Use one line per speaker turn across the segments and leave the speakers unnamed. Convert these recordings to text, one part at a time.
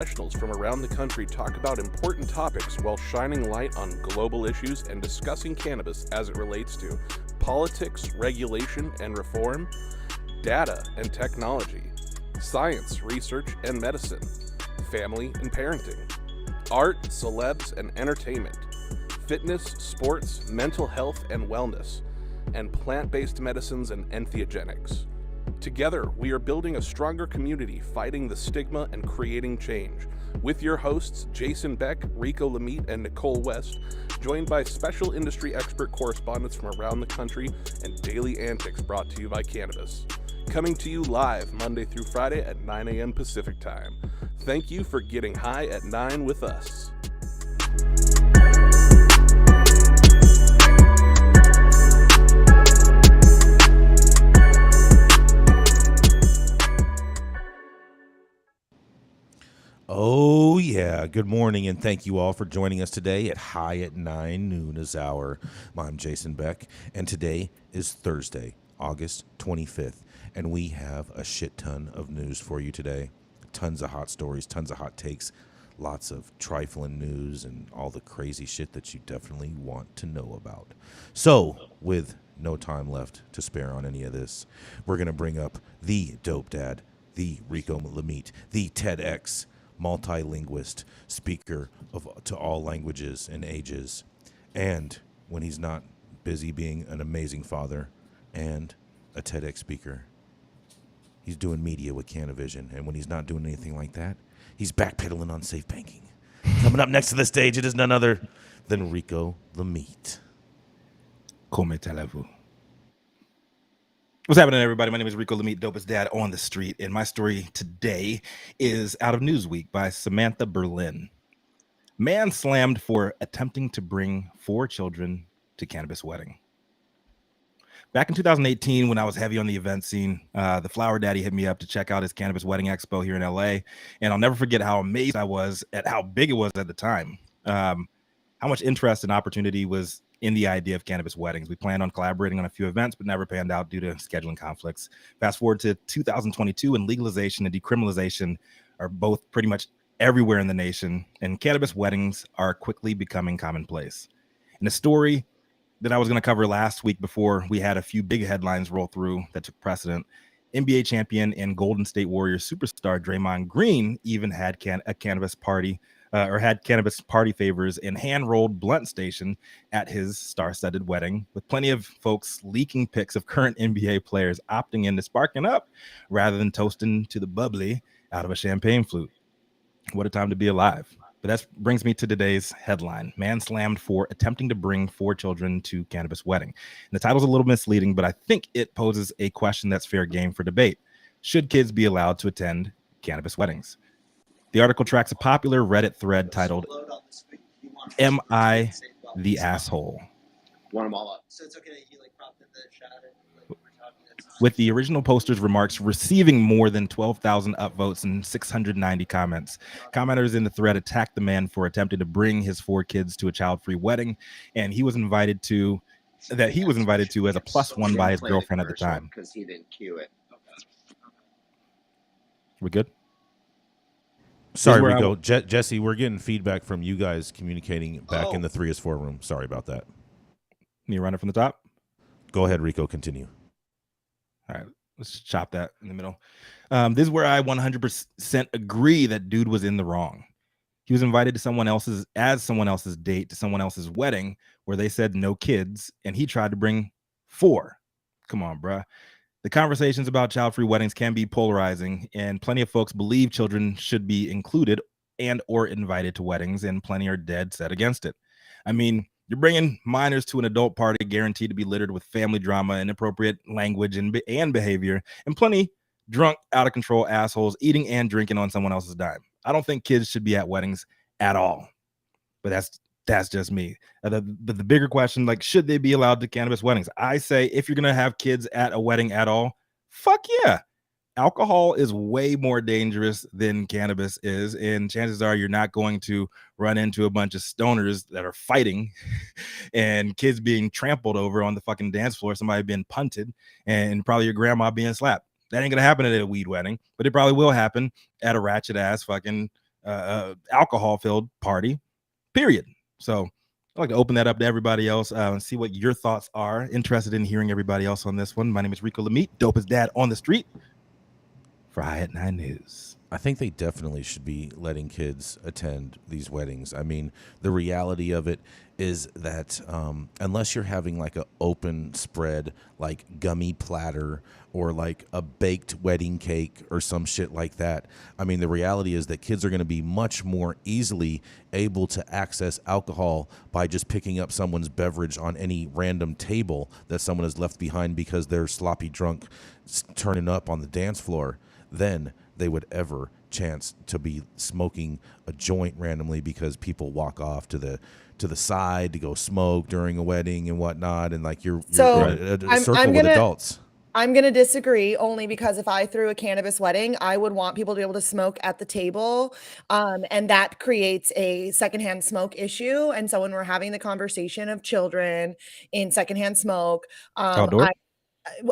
Professionals from around the country talk about important topics while shining light on global issues and discussing cannabis as it relates to politics, regulation and reform, data and technology, science, research and medicine, family and parenting, art, celebs and entertainment, fitness, sports, mental health and wellness, and plant-based medicines and enthogenics. Together, we are building a stronger community, fighting the stigma and creating change. With your hosts, Jason Beck, Rico Lamitte, and Nichole West, joined by special industry expert correspondents from around the country and daily antics brought to you by Cannabis. Coming to you live Monday through Friday at 9 a.m. Pacific Time. Thank you for getting high at 9 with us.
Oh, yeah. Good morning, and thank you all for joining us today at High at 9 noon is our. I'm Jason Beck, and today is Thursday, August 25th, and we have a shit ton of news for you today. Tons of hot stories, tons of hot takes, lots of trifling news, and all the crazy shit that you definitely want to know about. So, with no time left to spare on any of this, we're going to bring up the dope dad, the Rico Lamitte, the TEDx multilinguist, speaker to all languages and ages, and when he's not busy being an amazing father and a TEDx speaker, he's doing media with Canavision, and when he's not doing anything like that, he's backpedaling on safe banking. Coming up next to the stage, it is none other than Rico Lamitte.
Comment allez-vous? What's happening, everybody? My name is Rico Lamitte, dopest dad on the street, and my story today is out of Newsweek by Samantha Berlin. Man slammed for attempting to bring 4 children to cannabis wedding. Back in 2018, when I was heavy on the event scene, the Flower Daddy hit me up to check out his cannabis wedding expo here in LA, and I'll never forget how amazed I was at how big it was at the time. How much interest and opportunity was in the idea of cannabis weddings. We planned on collaborating on a few events, but never panned out due to scheduling conflicts. Fast forward to 2022, and legalization and decriminalization are both pretty much everywhere in the nation, and cannabis weddings are quickly becoming commonplace. And the story that I was going to cover last week, before we had a few big headlines roll through that took precedent, NBA champion and Golden State Warriors superstar Draymond Green even had a cannabis party had cannabis party favors and hand-rolled blunt station at his star-studded wedding, with plenty of folks leaking pics of current NBA players opting into sparking up rather than toasting to the bubbly out of a champagne flute. What a time to be alive. But that brings me to today's headline: Man slammed for attempting to bring 4 children to cannabis wedding. And the title's a little misleading, but I think it poses a question that's fair game for debate. Should kids be allowed to attend cannabis weddings? The article tracks a popular Reddit thread titled, "Am I the Asshole?"
Want them all up.
So it's okay that he propped up the shot
with the original poster's remarks receiving more than 12,000 upvotes and 690 comments. Commenters in the thread attacked the man for attempting to bring his 4 kids to a child-free wedding, and he was invited to as a +1 by his girlfriend at the time.
Because he didn't cue it.
We good?
Sorry, Rico. Jesse, we're getting feedback from you guys communicating back in the 3 is 4 room. Sorry about that.
You run it from the top?
Go ahead, Rico. Continue.
All right, let's chop that in the middle. This is where I 100% agree that dude was in the wrong. He was invited to someone else's date to someone else's wedding where they said no kids, and he tried to bring 4. Come on, bruh. The conversations about child-free weddings can be polarizing, and plenty of folks believe children should be included and or invited to weddings, and plenty are dead set against it. I mean, you're bringing minors to an adult party guaranteed to be littered with family drama, inappropriate language and behavior, and plenty drunk, out-of-control assholes eating and drinking on someone else's dime. I don't think kids should be at weddings at all, but that's just me. The bigger question, should they be allowed to cannabis weddings? I say, if you're going to have kids at a wedding at all, fuck yeah. Alcohol is way more dangerous than cannabis is, and chances are you're not going to run into a bunch of stoners that are fighting and kids being trampled over on the fucking dance floor, somebody being punted, and probably your grandma being slapped. That ain't going to happen at a weed wedding, but it probably will happen at a ratchet ass fucking alcohol-filled party, period. So I'd like to open that up to everybody else and see what your thoughts are. Interested in hearing everybody else on this one. My name is Rico Lamitte, dopest dad on the street for High at 9 News.
I think they definitely should be letting kids attend these weddings. I mean, the reality of it is that unless you're having like an open spread, like gummy platter or like a baked wedding cake or some shit like that, I mean, the reality is that kids are going to be much more easily able to access alcohol by just picking up someone's beverage on any random table that someone has left behind because they're sloppy drunk turning up on the dance floor. Then they would ever chance to be smoking a joint randomly because people walk off to the side to go smoke during a wedding and whatnot, and like you're in a circle with adults.
I'm going to disagree only because if I threw a cannabis wedding, I would want people to be able to smoke at the table. And that creates a secondhand smoke issue. And so when we're having the conversation of children in secondhand smoke,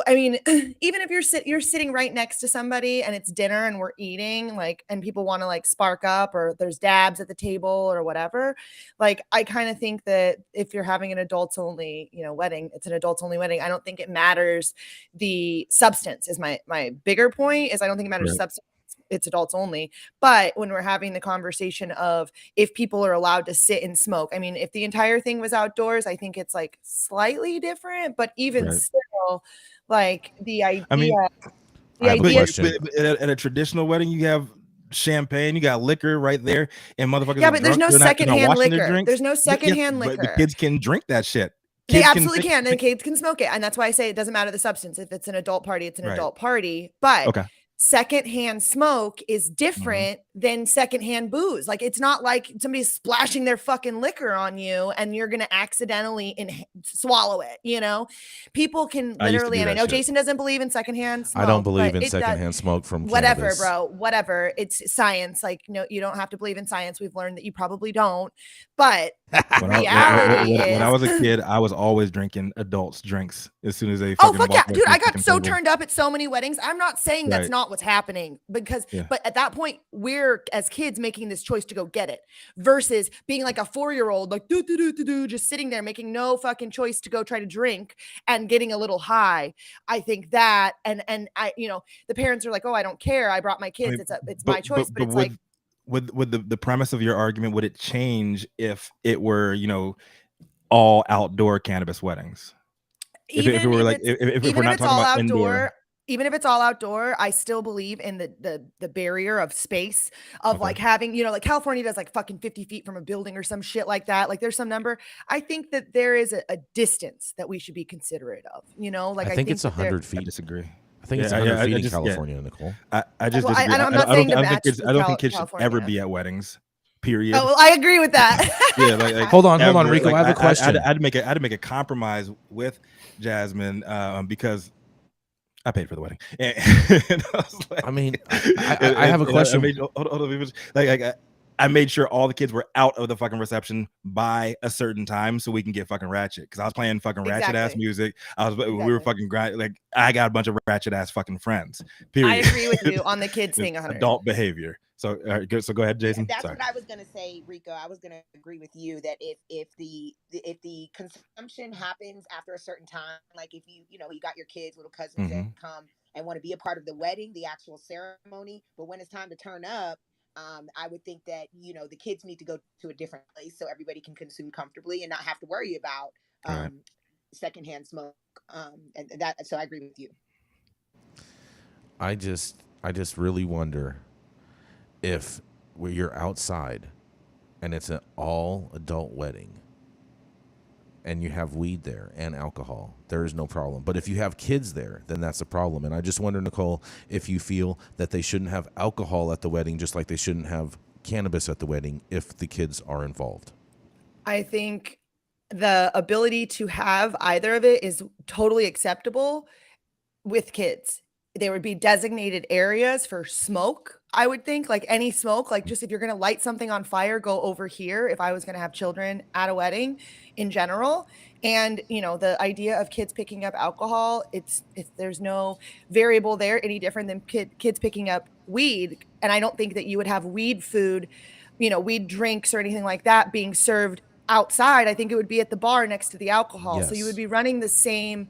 I mean, even if you're sitting right next to somebody and it's dinner and we're eating, like, and people want to like spark up or there's dabs at the table or whatever, like, I kind of think that if you're having an adults only, wedding, it's an adults only wedding. I don't think it matters. The substance is my bigger point is I don't think it matters substance. It's adults only. But when we're having the conversation of if people are allowed to sit and smoke, I mean, if the entire thing was outdoors, I think it's like slightly different, but even still, like the idea.
I mean, I have a question.
At a traditional wedding, you have champagne, you got liquor right there, and motherfuckers.
Yeah, but there's no secondhand liquor. There's no secondhand liquor.
But the kids can drink that shit.
They absolutely can, and kids can smoke it, and that's why I say it doesn't matter the substance. If it's an adult party, it's an adult party. But secondhand smoke is different than secondhand booze. Like, it's not like somebody's splashing their fucking liquor on you and you're going to accidentally swallow it. People can literally, and I know Jason doesn't believe in secondhand smoke.
I don't believe in secondhand smoke from
whatever,
cannabis.
bro, whatever. It's science. Like, no, you don't have to believe in science. We've learned that you probably don't, but
when I was a kid, I was always drinking adults drinks as soon as they fuck
yeah, dude, I got so turned up at so many weddings. I'm not saying that's not what's happening but at that point we're as kids making this choice to go get it versus being like a 4-year-old like just sitting there making no fucking choice to go try to drink and getting a little high. I think that and I the parents are like, oh, I don't care, I brought my kids, it's my choice, but it's like
with the premise of your argument, would it change if it were all outdoor cannabis weddings? If we're not talking about indoor.
Even if it's all outdoor, I still believe in the barrier of space of like having, like California does like fucking 50 feet from a building or some shit like that. Like there's some number. I think that there is a distance that we should be considerate of, like I think
it's 100 feet.
I disagree.
I think it's 100 feet in California, Nicole.
I just disagree.
I'm not saying I
don't think kids should ever be at weddings. Period.
Oh, well, I agree with that.
Hold on, Rico. I have a question.
I had to make a compromise with Jasmine because I paid for the wedding. And
I have a question.
I made sure all the kids were out of the fucking reception by a certain time so we can get fucking ratchet. Because I was playing fucking ratchet ass music. We were fucking like I got a bunch of ratchet ass fucking friends. Period.
I agree with you on the kids thing. 100.
Adult behavior. So go ahead, Jason.
That's what I was gonna say, Rico. I was gonna agree with you that if the consumption happens after a certain time, like if you got your kids, little cousins that come and want to be a part of the wedding, the actual ceremony, but when it's time to turn up, I would think that the kids need to go to a different place so everybody can consume comfortably and not have to worry about secondhand smoke. And that, so I agree with you.
I just really wonder if you're outside and it's an all adult wedding and you have weed there and alcohol, there is no problem. But if you have kids there, then that's a problem. And I just wonder, Nicole, if you feel that they shouldn't have alcohol at the wedding, just like they shouldn't have cannabis at the wedding if the kids are involved.
I think the ability to have either of it is totally acceptable with kids. There would be designated areas for smoke. I would think like any smoke, like just if you're going to light something on fire, go over here. If I was going to have children at a wedding in general. And, the idea of kids picking up alcohol, it's there's no variable there any different than kids picking up weed. And I don't think that you would have weed food, weed drinks or anything like that being served outside. I think it would be at the bar next to the alcohol. So you would
Yes.
be running the same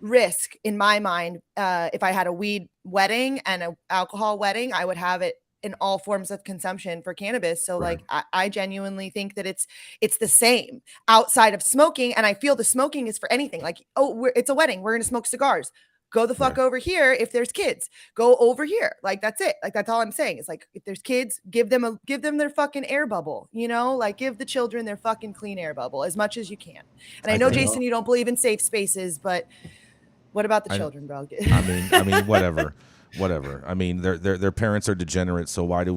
risk in my mind. If I had a weed wedding and an alcohol wedding, I would have it in all forms of consumption for cannabis. So
Right.
like, I genuinely think that it's the same outside of smoking. And I feel the smoking is for anything. Like, it's a wedding, we're going to smoke cigars. Go the fuck
Right.
over here. If there's kids, go over here. Like, that's it. Like, that's all I'm saying. It's like, if there's kids, give them their fucking air bubble, like give the children their fucking clean air bubble as much as you can. And I know, Jason, you don't believe in safe spaces, but what about the children, bro?
I mean, whatever. I mean, their parents are degenerates, so why are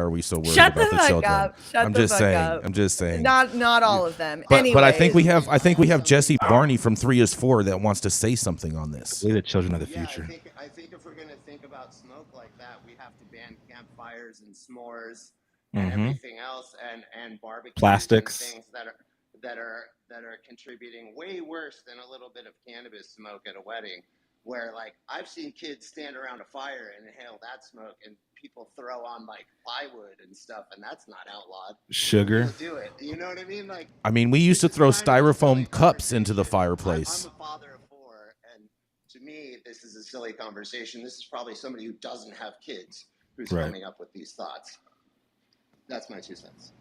we so worried about the children? I'm just saying.
Not all of them.
But I think we have Jesse Barney from 3 is 4 that wants to say something on this.
We're the children of the future.
I think if we're gonna think about smoke like that, we have to ban campfires and s'mores and everything else, and barbecues,
plastics,
and things that are contributing way worse than a little bit of cannabis smoke at a wedding. Where like I've seen kids stand around a fire and inhale that smoke, and people throw on like plywood and stuff, and that's not outlawed.
Sugar.
Do it. You know what I mean? Like,
I mean, we used to throw styrofoam cups into the fireplace.
I'm a father of 4, and to me, this is a silly conversation. This is probably somebody who doesn't have kids who's coming up with these thoughts. That's my 2 cents.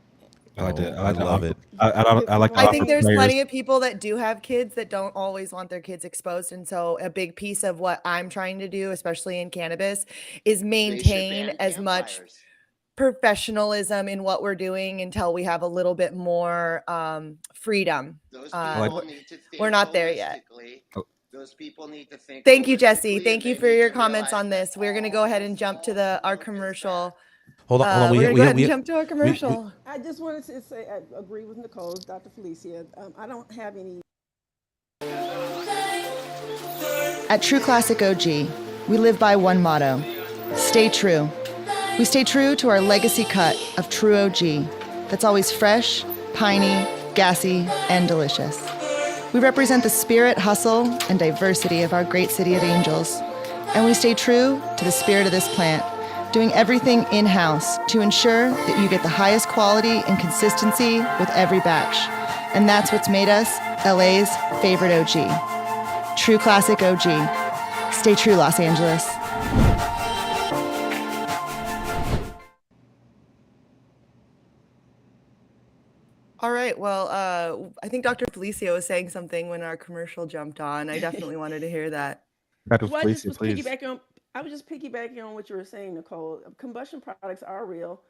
I
love it.
I think there's plenty of people that do have kids that don't always want their kids exposed. And so a big piece of what I'm trying to do, especially in cannabis, is maintain as much professionalism in what we're doing until we have a little bit more freedom. We're not there yet.
Those people need to think.
Thank you, Jesse. Thank you for your comments on this. We're going to go ahead and jump to our commercial.
Hold on.
We're going to go ahead and jump to our commercial.
I just wanted to say I agree with Nicole, Dr. Felicia. I don't have any.
At True Classic OG, we live by one motto: stay true. We stay true to our legacy cut of True OG that's always fresh, piney, gassy, and delicious. We represent the spirit, hustle, and diversity of our great city of angels. And we stay true to the spirit of this plant, doing everything in-house to ensure that you get the highest quality and consistency with every batch. And that's what's made us LA's favorite OG. True Classic OG. Stay true, Los Angeles. All right. Well, I think Dr. Felicia was saying something when our commercial jumped on. I definitely wanted to hear that.
Dr. Felicia, please.
I was just piggybacking on what you were saying, Nicole. Combustion products are real.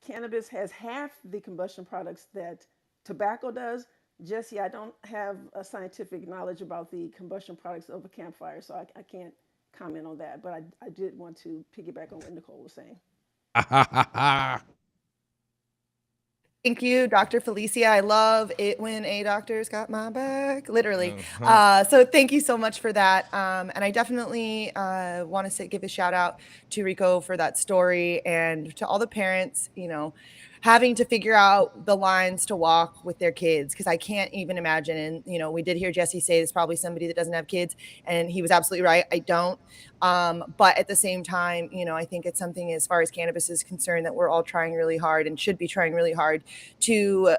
Cannabis has half the combustion products that tobacco does. Jesse, I don't have a scientific knowledge about the combustion products of a campfire, so I can't comment on that. But I did want to piggyback on what Nicole was saying.
Thank you, Dr. Felicia. I love it when a doctor's got my back, literally. So thank you so much for that. And I definitely want to give a shout out to Rico for that story, and to all the parents, having to figure out the lines to walk with their kids, because I can't even imagine. And, we did hear Jesse say there's probably somebody that doesn't have kids, and he was absolutely right. I don't. But at the same time, I think it's something, as far as cannabis is concerned, that we're all trying really hard and should be trying really hard to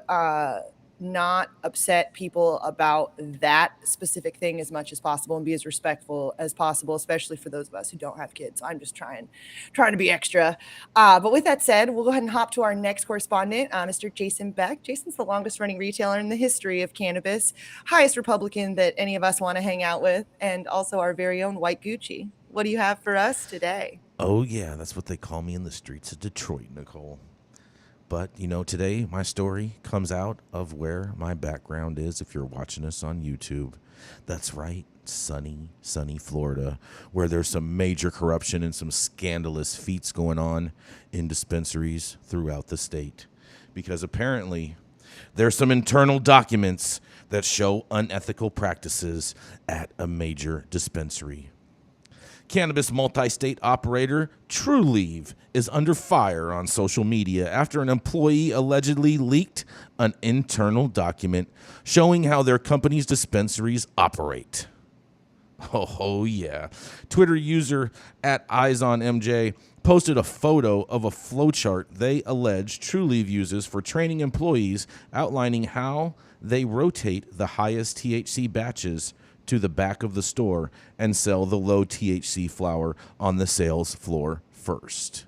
not upset people about that specific thing as much as possible, and be as respectful as possible, especially for those of us who don't have kids. I'm just trying to be extra. But with that said, we'll go ahead and hop to our next correspondent, Mr. Jason Beck. Jason's the longest running retailer in the history of cannabis, highest Republican that any of us want to hang out with, and also our very own White Gucci. What do you have for us today?
Oh, yeah, that's what they call me in the streets of Detroit, Nicole. But, today my story comes out of where my background is, if you're watching us on YouTube. That's right, sunny Florida, where there's some major corruption and some scandalous feats going on in dispensaries throughout the state. Because apparently there's some internal documents that show unethical practices at a major dispensary. Cannabis multi-state operator TrueLeave is under fire on social media after an employee allegedly leaked an internal document showing how their company's dispensaries operate. Oh, yeah. Twitter user at EyesOnMJ posted a photo of a flowchart they allege TrueLeaf uses for training employees, outlining how they rotate the highest THC batches to the back of the store and sell the low THC flower on the sales floor first.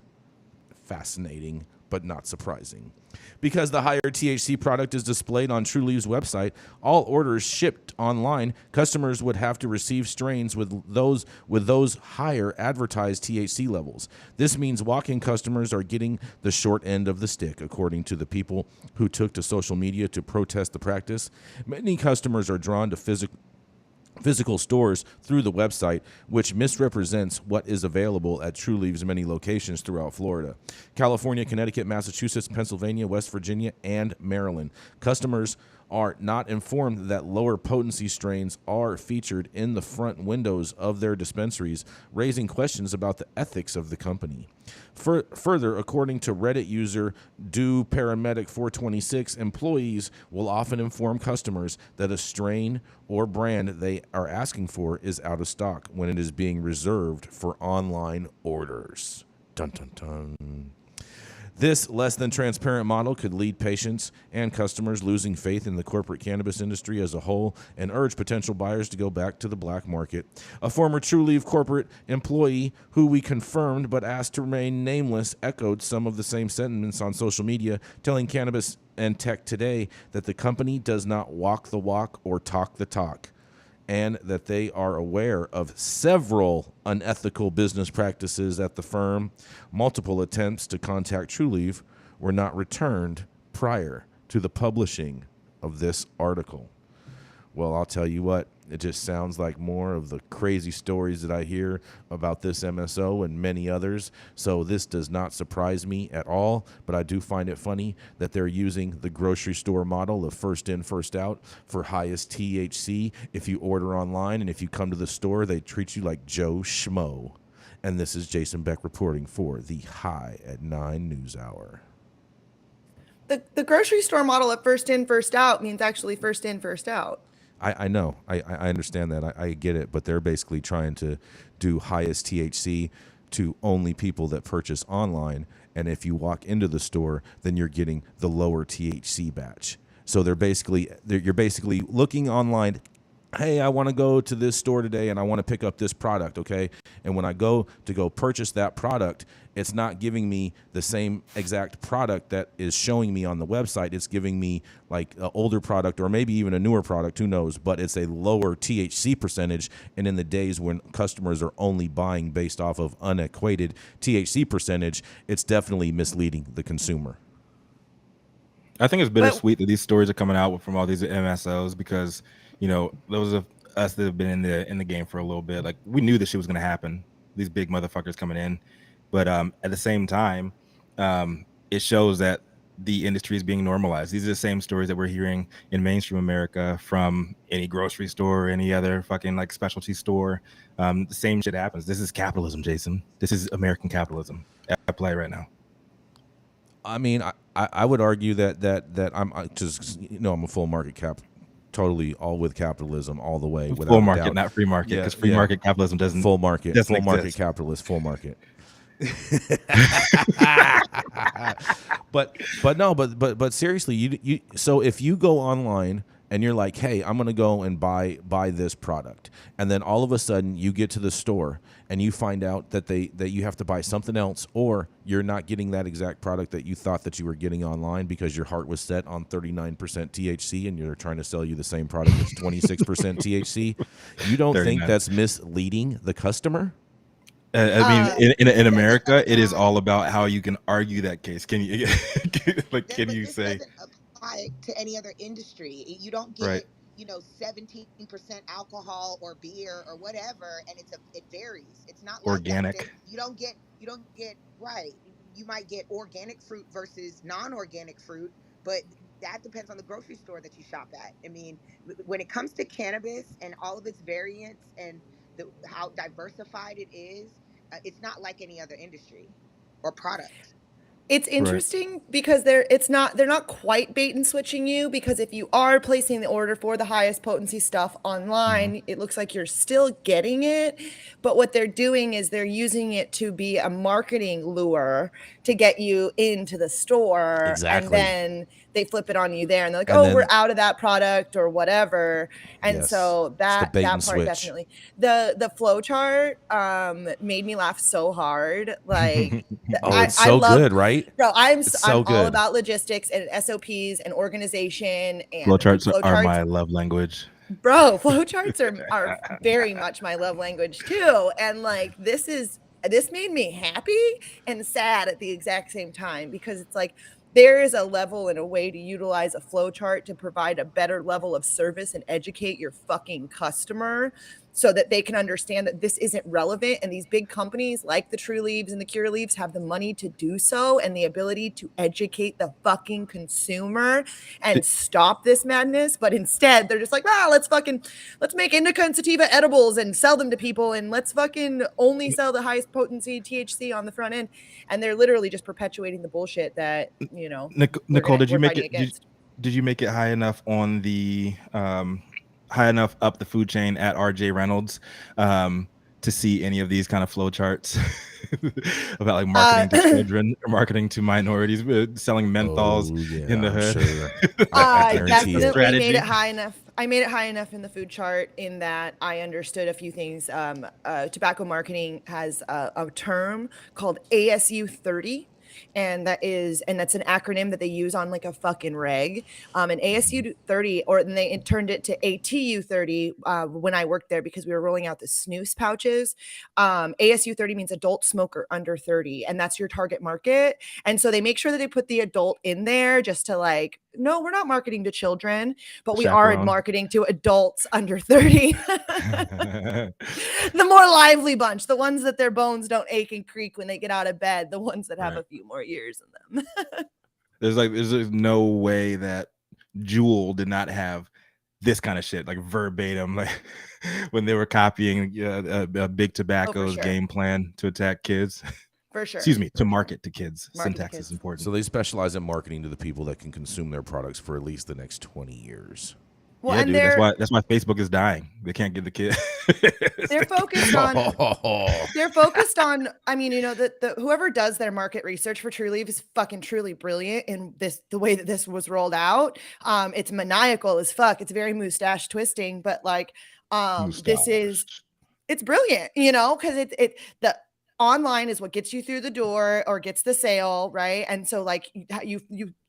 Fascinating, but not surprising. Because the higher THC product is displayed on TrueLeaf's website, all orders shipped online, customers would have to receive strains with those higher advertised THC levels. This means walk-in customers are getting the short end of the stick, according to the people who took to social media to protest the practice. Many customers are drawn to physical stores through the website, which misrepresents what is available at TrueLeaf's many locations throughout Florida, California, Connecticut, Massachusetts, Pennsylvania, West Virginia, and Maryland. Customers are not informed that lower potency strains are featured in the front windows of their dispensaries, raising questions about the ethics of the company. Further, according to Reddit user Do Paramedic 426, employees will often inform customers that a strain or brand they are asking for is out of stock when it is being reserved for online orders. Dun dun dun. This less than transparent model could lead patients and customers losing faith in the corporate cannabis industry as a whole and urge potential buyers to go back to the black market. A former TrueLeaf corporate employee who we confirmed but asked to remain nameless echoed some of the same sentiments on social media, telling Cannabis and Tech Today that the company does not walk the walk or talk the talk, and that they are aware of several unethical business practices at the firm. Multiple attempts to contact TrueLeaf were not returned prior to the publishing of this article. Well, I'll tell you what, it just sounds like more of the crazy stories that I hear about this MSO and many others. So this does not surprise me at all, but I do find it funny that they're using the grocery store model of first in, first out for highest THC. If you order online and if you come to the store, they treat you like Joe Schmo. And this is Jason Beck reporting for the High at 9 News Hour.
The grocery store model of first in, first out means actually first in, first out.
I know. I understand that. I get it. But they're basically trying to do highest THC to only people that purchase online. And if you walk into the store, then you're getting the lower THC batch. So you're basically looking online. Hey, I want to go to this store today and I want to pick up this product, okay? And when I go purchase that product, it's not giving me the same exact product that is showing me on the website. It's giving me like an older product or maybe even a newer product, who knows, but it's a lower THC percentage. And in the days when customers are only buying based off of unequated THC percentage, it's definitely misleading the consumer.
I think it's bittersweet that these stories are coming out from all these MSOs because, you know, those of us that have been in the game for a little bit, like we knew this shit was going to happen. These big motherfuckers coming in, but at the same time, it shows that the industry is being normalized. These are the same stories that we're hearing in mainstream America from any grocery store or any other fucking like specialty store. The same shit happens. This is capitalism, Jason. This is American capitalism at play right now.
I mean, I would argue that I'm just, you know, I'm a full market cap, totally all with capitalism all the way.
Full market, not free market, because free market capitalism doesn't.
Full market,
doesn't
full market
exist.
capitalist, full market. but seriously, you so if you go online and you're like, hey, I'm gonna go and buy this product, and then all of a sudden you get to the store and you find out that you have to buy something else, or you're not getting that exact product that you thought that you were getting online because your heart was set on 39% THC and you're trying to sell you the same product that's 26% THC. You don't 39. Think that's misleading the customer?
I mean, in America, it is all about how you can argue that case. Can you can you say?
Doesn't apply to any other industry. You don't get
right.
17% alcohol or beer or whatever, and it varies. It's not like
organic.
That. You don't get right. You might get organic fruit versus non-organic fruit, but that depends on the grocery store that you shop at. I mean, when it comes to cannabis and all of its variants and how diversified it is, it's not like any other industry or product.
It's interesting because they're not quite bait and switching you, because if you are placing the order for the highest potency stuff online, it looks like you're still getting it. But what they're doing is they're using it to be a marketing lure to get you into the store.
Exactly.
And then they flip it on you there and they're like,
And
oh,
then-
we're out of that product or whatever. And
Yes.
so
It's the
that
bait
that
and
part
switch.
definitely. The flow chart made me laugh so hard. Like
Oh, it's so good, right?
Bro, I'm
so
all
good.
about logistics and SOPs and organization, and
Flowcharts are my love language.
Bro, flowcharts are very much my love language too. And like this made me happy and sad at the exact same time, because it's like there is a level and a way to utilize a flowchart to provide a better level of service and educate your fucking customer so that they can understand that this isn't relevant. And these big companies like the True Leaves and the Cure Leaves have the money to do so and the ability to educate the fucking consumer and stop this madness. But instead, they're just like, let's make indica and sativa edibles and sell them to people, and let's fucking only sell the highest potency THC on the front end. And they're literally just perpetuating the bullshit that,
Nicole, did you make it high enough on the high enough up the food chain at RJ Reynolds to see any of these kind of flow charts about like marketing to children, marketing to minorities, selling menthols in the hood?
Sure.
I definitely made it high enough. I made it high enough in the food chart in that I understood a few things. Tobacco marketing has a term called ASU 30. And that's an acronym that they use on like a fucking reg. And ASU 30, they turned it to ATU 30 when I worked there, because we were rolling out the snus pouches. ASU 30 means adult smoker under 30, and that's your target market. And so they make sure that they put the adult in there just to like, no, we're not marketing to children, but we are marketing to adults under 30. The more lively bunch, the ones that their bones don't ache and creak when they get out of bed, the ones that have a few more years in them.
There's no way that Juul did not have this kind of shit, like verbatim, like when they were copying Big Tobacco's game plan to attack kids.
For sure.
Excuse me, to market to kids. Syntax is important.
So they specialize in marketing to the people that can consume their products for at least the next 20 years.
Well, yeah, dude, that's why Facebook is dying. They can't get the kid.
They're focused on. I mean, the whoever does their market research for True Leaf is fucking truly brilliant in the way that this was rolled out. It's maniacal as fuck. It's very mustache twisting, but like, it's brilliant, because the online is what gets you through the door or gets the sale, right? And so like you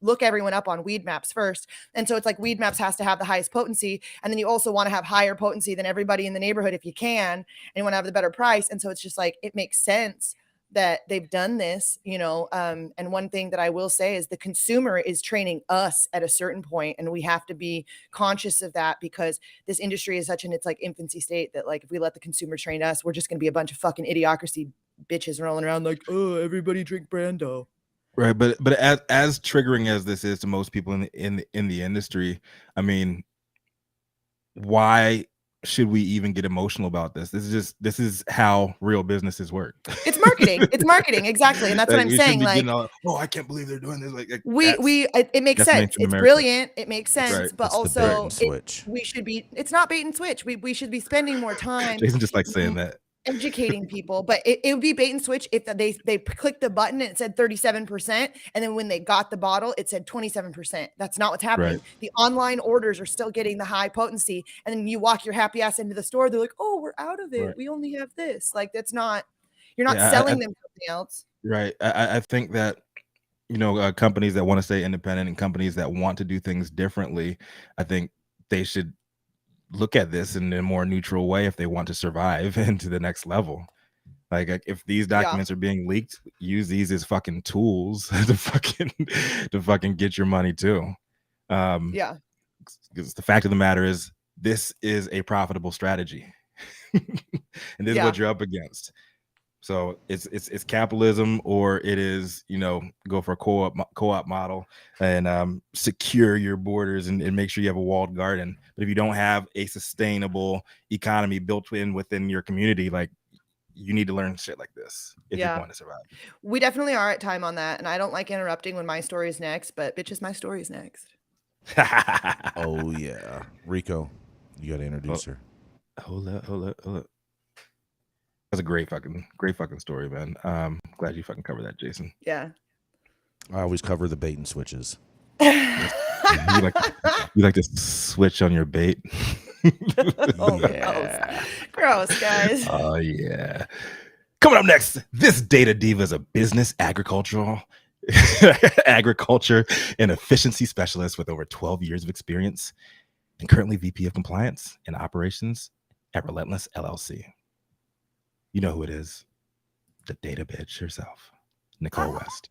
look everyone up on Weed Maps first, and so it's like Weed Maps has to have the highest potency, and then you also want to have higher potency than everybody in the neighborhood if you can, and you want to have the better price. And so it's just like it makes sense that they've done this, and one thing that I will say is the consumer is training us at a certain point, and we have to be conscious of that, because this industry is such in its like infancy state that like if we let the consumer train us, we're just going to be a bunch of fucking idiocracy bitches rolling around like, oh, everybody drink Brando.
Right, but as triggering as this is to most people in the industry, I mean, why should we even get emotional about this? This is how real businesses work.
It's marketing. It's marketing, exactly, and that's what I'm saying. Like,
I can't believe they're doing this. Like
it makes sense. It's brilliant. It makes sense, but
it's
also
we
should be. It's not bait and switch. We should be spending more time.
Jason just like saying that.
Educating people, but it would be bait and switch if they clicked the button and it said 37%, and then when they got the bottle it said 27%. That's not what's happening. Right. The online orders are still getting the high potency, and then you walk your happy ass into the store, they're like, oh, we're out of it. Right. We only have this. Like, that's not, you're not selling them something else.
Right. I think that companies that want to stay independent and companies that want to do things differently, I think they should look at this in a more neutral way if they want to survive into the next level. Like if these documents are being leaked, use these as fucking tools to fucking get your money too. Because the fact of the matter is, this is a profitable strategy, and this is what you're up against. So it's capitalism, or it is, go for a co-op model and secure your borders and make sure you have a walled garden. But if you don't have a sustainable economy built within your community, like, you need to learn shit like this if you're
Yeah.
going to survive.
We definitely are at time on that. And I don't like interrupting when my story is next, but bitches, my story is next.
Oh yeah, Rico, you got to introduce her.
Hold up. That's a great fucking story, man. Glad you fucking covered that, Jason.
Yeah.
I always cover the bait and switches.
You like to switch on your bait.
Oh,
Yeah.
gross, guys.
Oh yeah. Coming up next, this data diva is a business agriculture and efficiency specialist with over 12 years of experience and currently VP of compliance and operations at Relentless LLC. You know who it is. The data bitch herself, Nichole West.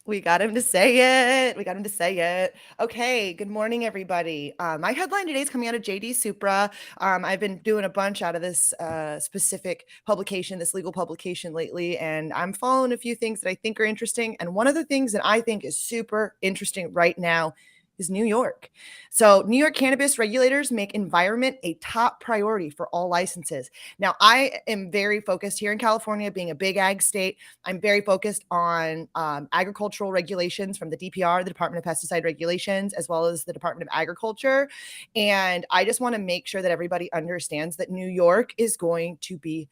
We got him to say it. Okay. Good morning, everybody. My headline today is coming out of JD Supra. I've been doing a bunch out of this specific publication, this legal publication lately, and I'm following a few things that I think are interesting. And one of the things that I think is super interesting right now is New York. So New York cannabis regulators make environment a top priority for all licenses. Now, I am very focused here in California, being a big ag state. I'm very focused on agricultural regulations from the DPR, the Department of Pesticide Regulations, as well as the Department of Agriculture. And I just want to make sure that everybody understands that New York is going to be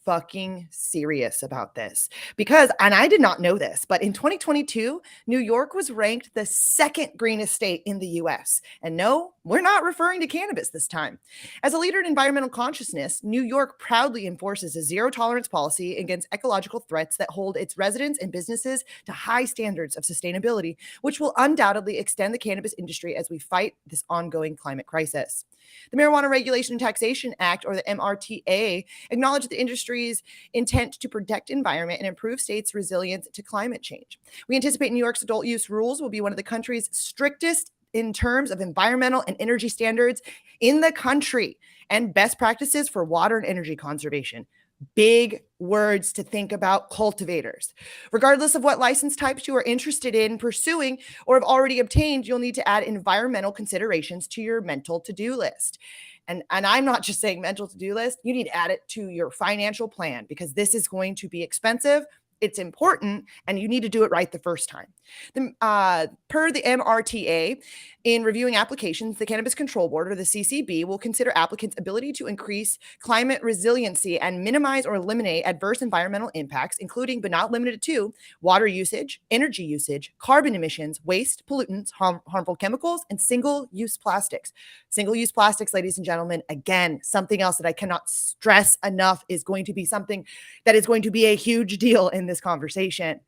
fucking serious about this because, and I did not know this, but in 2022, New York was ranked the second greenest state in the US. And no, we're not referring to cannabis this time. As a leader in environmental consciousness, New York proudly enforces a zero tolerance policy against ecological threats that hold its residents and businesses to high standards of sustainability, which will undoubtedly extend the cannabis industry as we fight this ongoing climate crisis. The Marijuana Regulation and Taxation Act, or the MRTA, acknowledged the industry's intent to protect environment and improve states' resilience to climate change. We anticipate New York's adult use rules will be one of the country's strictest in terms of environmental and energy standards in the country and best practices for water and energy conservation. Big words to think about cultivators. Regardless of what license types you are interested in pursuing or have already obtained, you'll need to add environmental considerations to your mental to-do list. And I'm not just saying mental to-do list, you need to add it to your financial plan because this is going to be expensive. It's important, and you need to do it right the first time. Per the MRTA, in reviewing applications, the Cannabis Control Board, or the CCB, will consider applicants' ability to increase climate resiliency and minimize or eliminate adverse environmental impacts, including but not limited to water usage, energy usage, carbon emissions, waste, pollutants, harmful chemicals, and single-use plastics. Single-use plastics, ladies and gentlemen, again, something else that I cannot stress enough is going to be something that is going to be a huge deal in this conversation.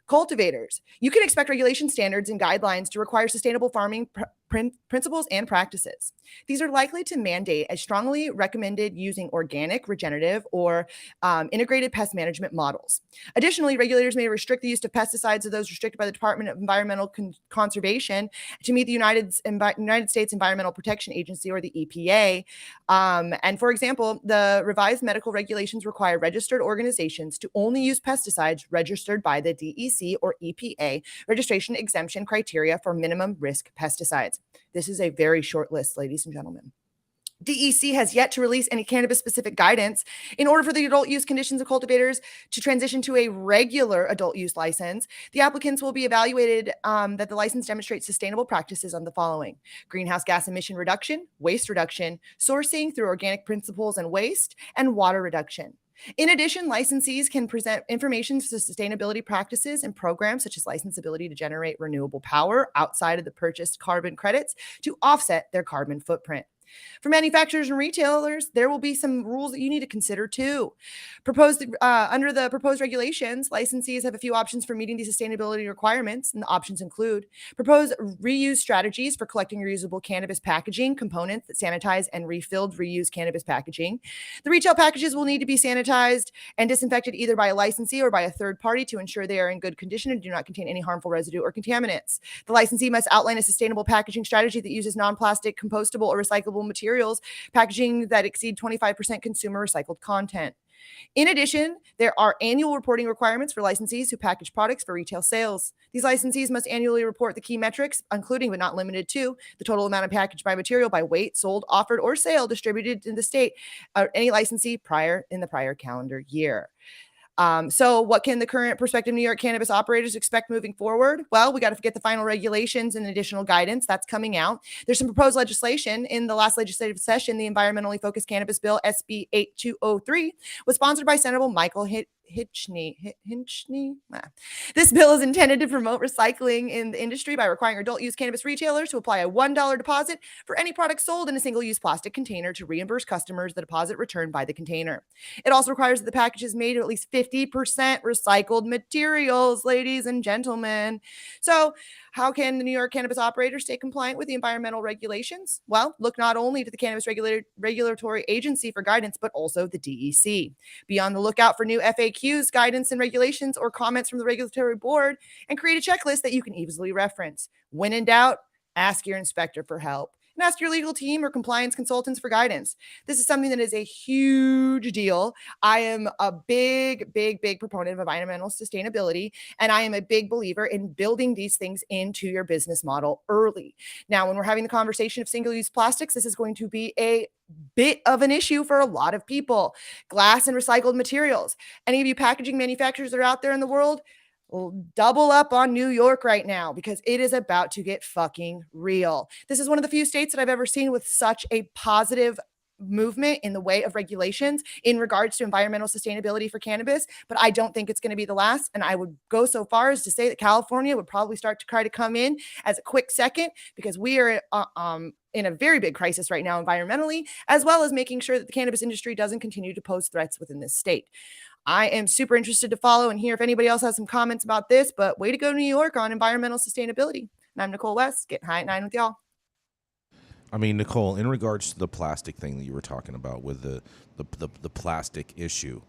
Cultivators. You can expect regulation standards and guidelines to require sustainable farming principles and practices. These are likely to mandate as strongly recommended using organic, regenerative, or integrated pest management models. Additionally, regulators may restrict the use of pesticides of those restricted by the Department of Environmental Conservation to meet the United States Environmental Protection Agency, or the EPA. And for example, the revised medical regulations require registered organizations to only use pesticides registered by the DEC or EPA registration exemption criteria for minimum risk pesticides. This is a very short list, ladies and gentlemen. DEC has yet to release any cannabis-specific guidance. In order for the adult use conditions of cultivators to transition to a regular adult use license, the applicants will be evaluated that the license demonstrates sustainable practices on the following: greenhouse gas emission reduction, waste reduction, sourcing through organic principles and waste, and water reduction. In addition, licensees can present information to sustainability practices and programs such as license ability to generate renewable power outside of the purchased carbon credits to offset their carbon footprint. For manufacturers and retailers, there will be some rules that you need to consider too. Under the proposed regulations, licensees have a few options for meeting these sustainability requirements, and the options include propose reuse strategies for collecting reusable cannabis packaging, components that sanitize and refilled reused cannabis packaging. The retail packages will need to be sanitized and disinfected either by a licensee or by a third party to ensure they are in good condition and do not contain any harmful residue or contaminants. The licensee must outline a sustainable packaging strategy that uses non-plastic, compostable, or recyclable materials, packaging that exceed 25% consumer recycled content. In addition, there are annual reporting requirements for licensees who package products for retail sales. These licensees must annually report the key metrics, including but not limited to the total amount of packaged by material by weight, sold, offered, or sale distributed in the state or any licensee in the prior calendar year. So what can the current prospective New York cannabis operators expect moving forward? Well, we got to get the final regulations and additional guidance that's coming out. There's some proposed legislation in the last legislative session. The environmentally focused cannabis bill, SB 8203, was sponsored by Senator Michael Hinchney. This bill is intended to promote recycling in the industry by requiring adult use cannabis retailers to apply a $1 deposit for any product sold in a single-use plastic container to reimburse customers the deposit returned by the container. It also requires that the package is made of at least 50% recycled materials, ladies and gentlemen. So how can the New York cannabis operators stay compliant with the environmental regulations? Well, look not only to the Cannabis Regulatory Agency for guidance, but also the DEC. Be on the lookout for new FAQs, guidance, and regulations or comments from the regulatory board, and create a checklist that you can easily reference. When in doubt, ask your inspector for help. And ask your legal team or compliance consultants for guidance. This is something that is a huge deal. I am a big proponent of environmental sustainability, and I am a big believer in building these things into your business model early. Now, when we're having the conversation of single-use plastics, this is going to be a bit of an issue for a lot of people. Glass and recycled materials. Any of you packaging manufacturers that are out there in the world, double up on New York right now because it is about to get fucking real. This is one of the few states that I've ever seen with such a positive movement in the way of regulations in regards to environmental sustainability for cannabis, but I don't think it's going to be the last. And I would go so far as to say that California would probably start to try to come in as a quick second because we are in a very big crisis right now environmentally, as well as making sure that the cannabis industry doesn't continue to pose threats within this state. I am super interested to follow and hear if anybody else has some comments about this, but way to go, New York, on environmental sustainability. And I'm Nichole West, getting high at 9 with y'all.
I mean, Nicole, in regards to the plastic thing that you were talking about with the plastic issue,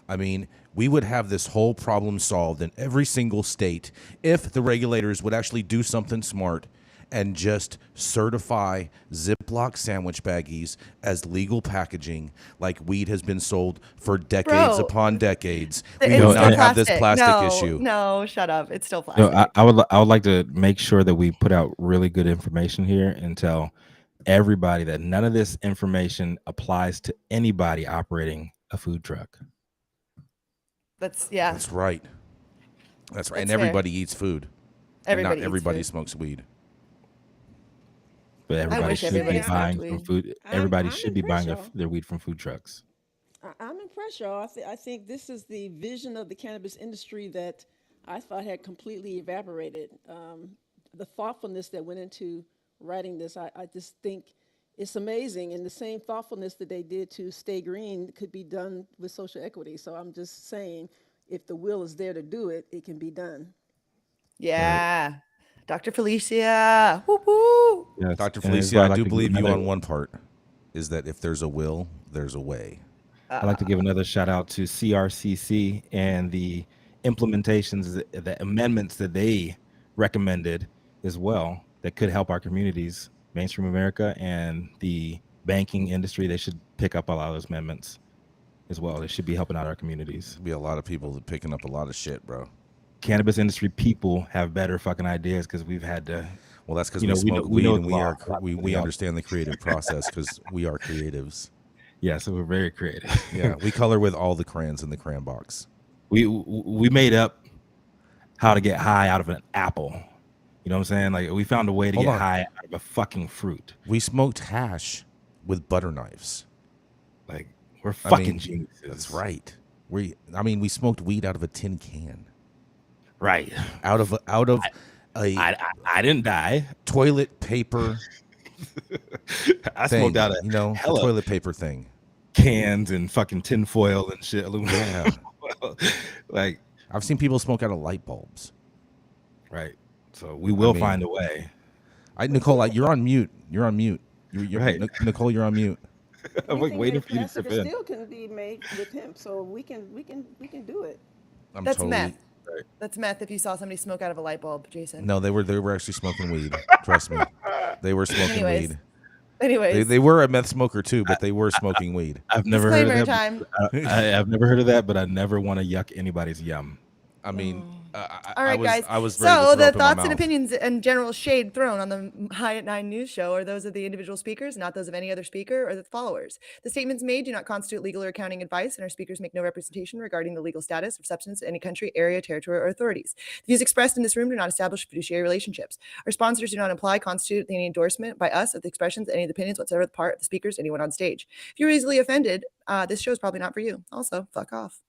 I mean, we would have this whole problem solved in every single state if the regulators would actually do something smart and just certify Ziploc sandwich baggies as legal packaging like weed has been sold for decades upon decades. We would not have this plastic issue.
No, shut up. It's still plastic.
No, I would like to make sure that we put out really good information here and tell everybody that none of this information applies to anybody operating a food truck.
That's
right. That's right. And everybody eats food. Not everybody smokes weed.
But everybody should be buying from food. Everybody should be buying their weed from food trucks.
I'm impressed, y'all. I think this is the vision of the cannabis industry that I thought had completely evaporated. The thoughtfulness that went into writing this, I just think it's amazing. And the same thoughtfulness that they did to Stay Green could be done with social equity. So I'm just saying, if the will is there to do it, it can be done.
Yeah. Right. Dr. Felicia. Woo-hoo.
Yes. Dr. Felicia, I do believe you on one part, is that if there's a will, there's a way.
I'd like to give another shout out to CRCC and the implementations, the amendments that they recommended as well that could help our communities, mainstream America and the banking industry. They should pick up a lot of those amendments as well. They should be helping out our communities.
There'll be a lot of people picking up a lot of shit, bro.
Cannabis industry people have better fucking ideas because we've had to.
Well, that's because we smoke weed and we understand the creative process because we are creatives.
Yeah, so we're very creative.
Yeah, we color with all the crayons in the crayon box.
We made up how to get high out of an apple. You know what I'm saying? Like we found a way to get high out of a fucking fruit.
We smoked hash with butter knives.
Like we're fucking geniuses.
That's right. We smoked weed out of a tin can.
Right.
Out of
I didn't die.
Toilet paper.
I smoked out of
a toilet paper thing.
Cans and fucking tin foil and shit.
Yeah.
Like
I've seen people smoke out of light bulbs.
Right. So we will find a way.
Nicole, you're on mute. You're on mute. You're
right.
Nicole, you're on mute.
I'm like waiting for you to step in.
Still can be made with hemp, so we can do it.
That's meth. Right. That's meth. If you saw somebody smoke out of a light bulb, Jason.
No, they were actually smoking weed. Trust me, they were smoking weed.
Anyways,
They were a meth smoker too, but they were smoking weed.
I've never heard of
disclaimer
that.
time.
I've never heard of that, but I never want to yuck anybody's yum.
I mean,
All right, guys.
I was ready to
So
throw
the
up in my
thoughts and
mouth.
opinions and general shade thrown on the High at Nine news show are those of the individual speakers, not those of any other speaker or the followers. The statements made do not constitute legal or accounting advice, and our speakers make no representation regarding the legal status of substance in any country, area, territory, or authorities. The views expressed in this room do not establish fiduciary relationships. Our sponsors do not imply, constitute any endorsement by us of the expressions, any of the opinions whatsoever the part of the speakers, anyone on stage. If you're easily offended, this show is probably not for you. Also, fuck off.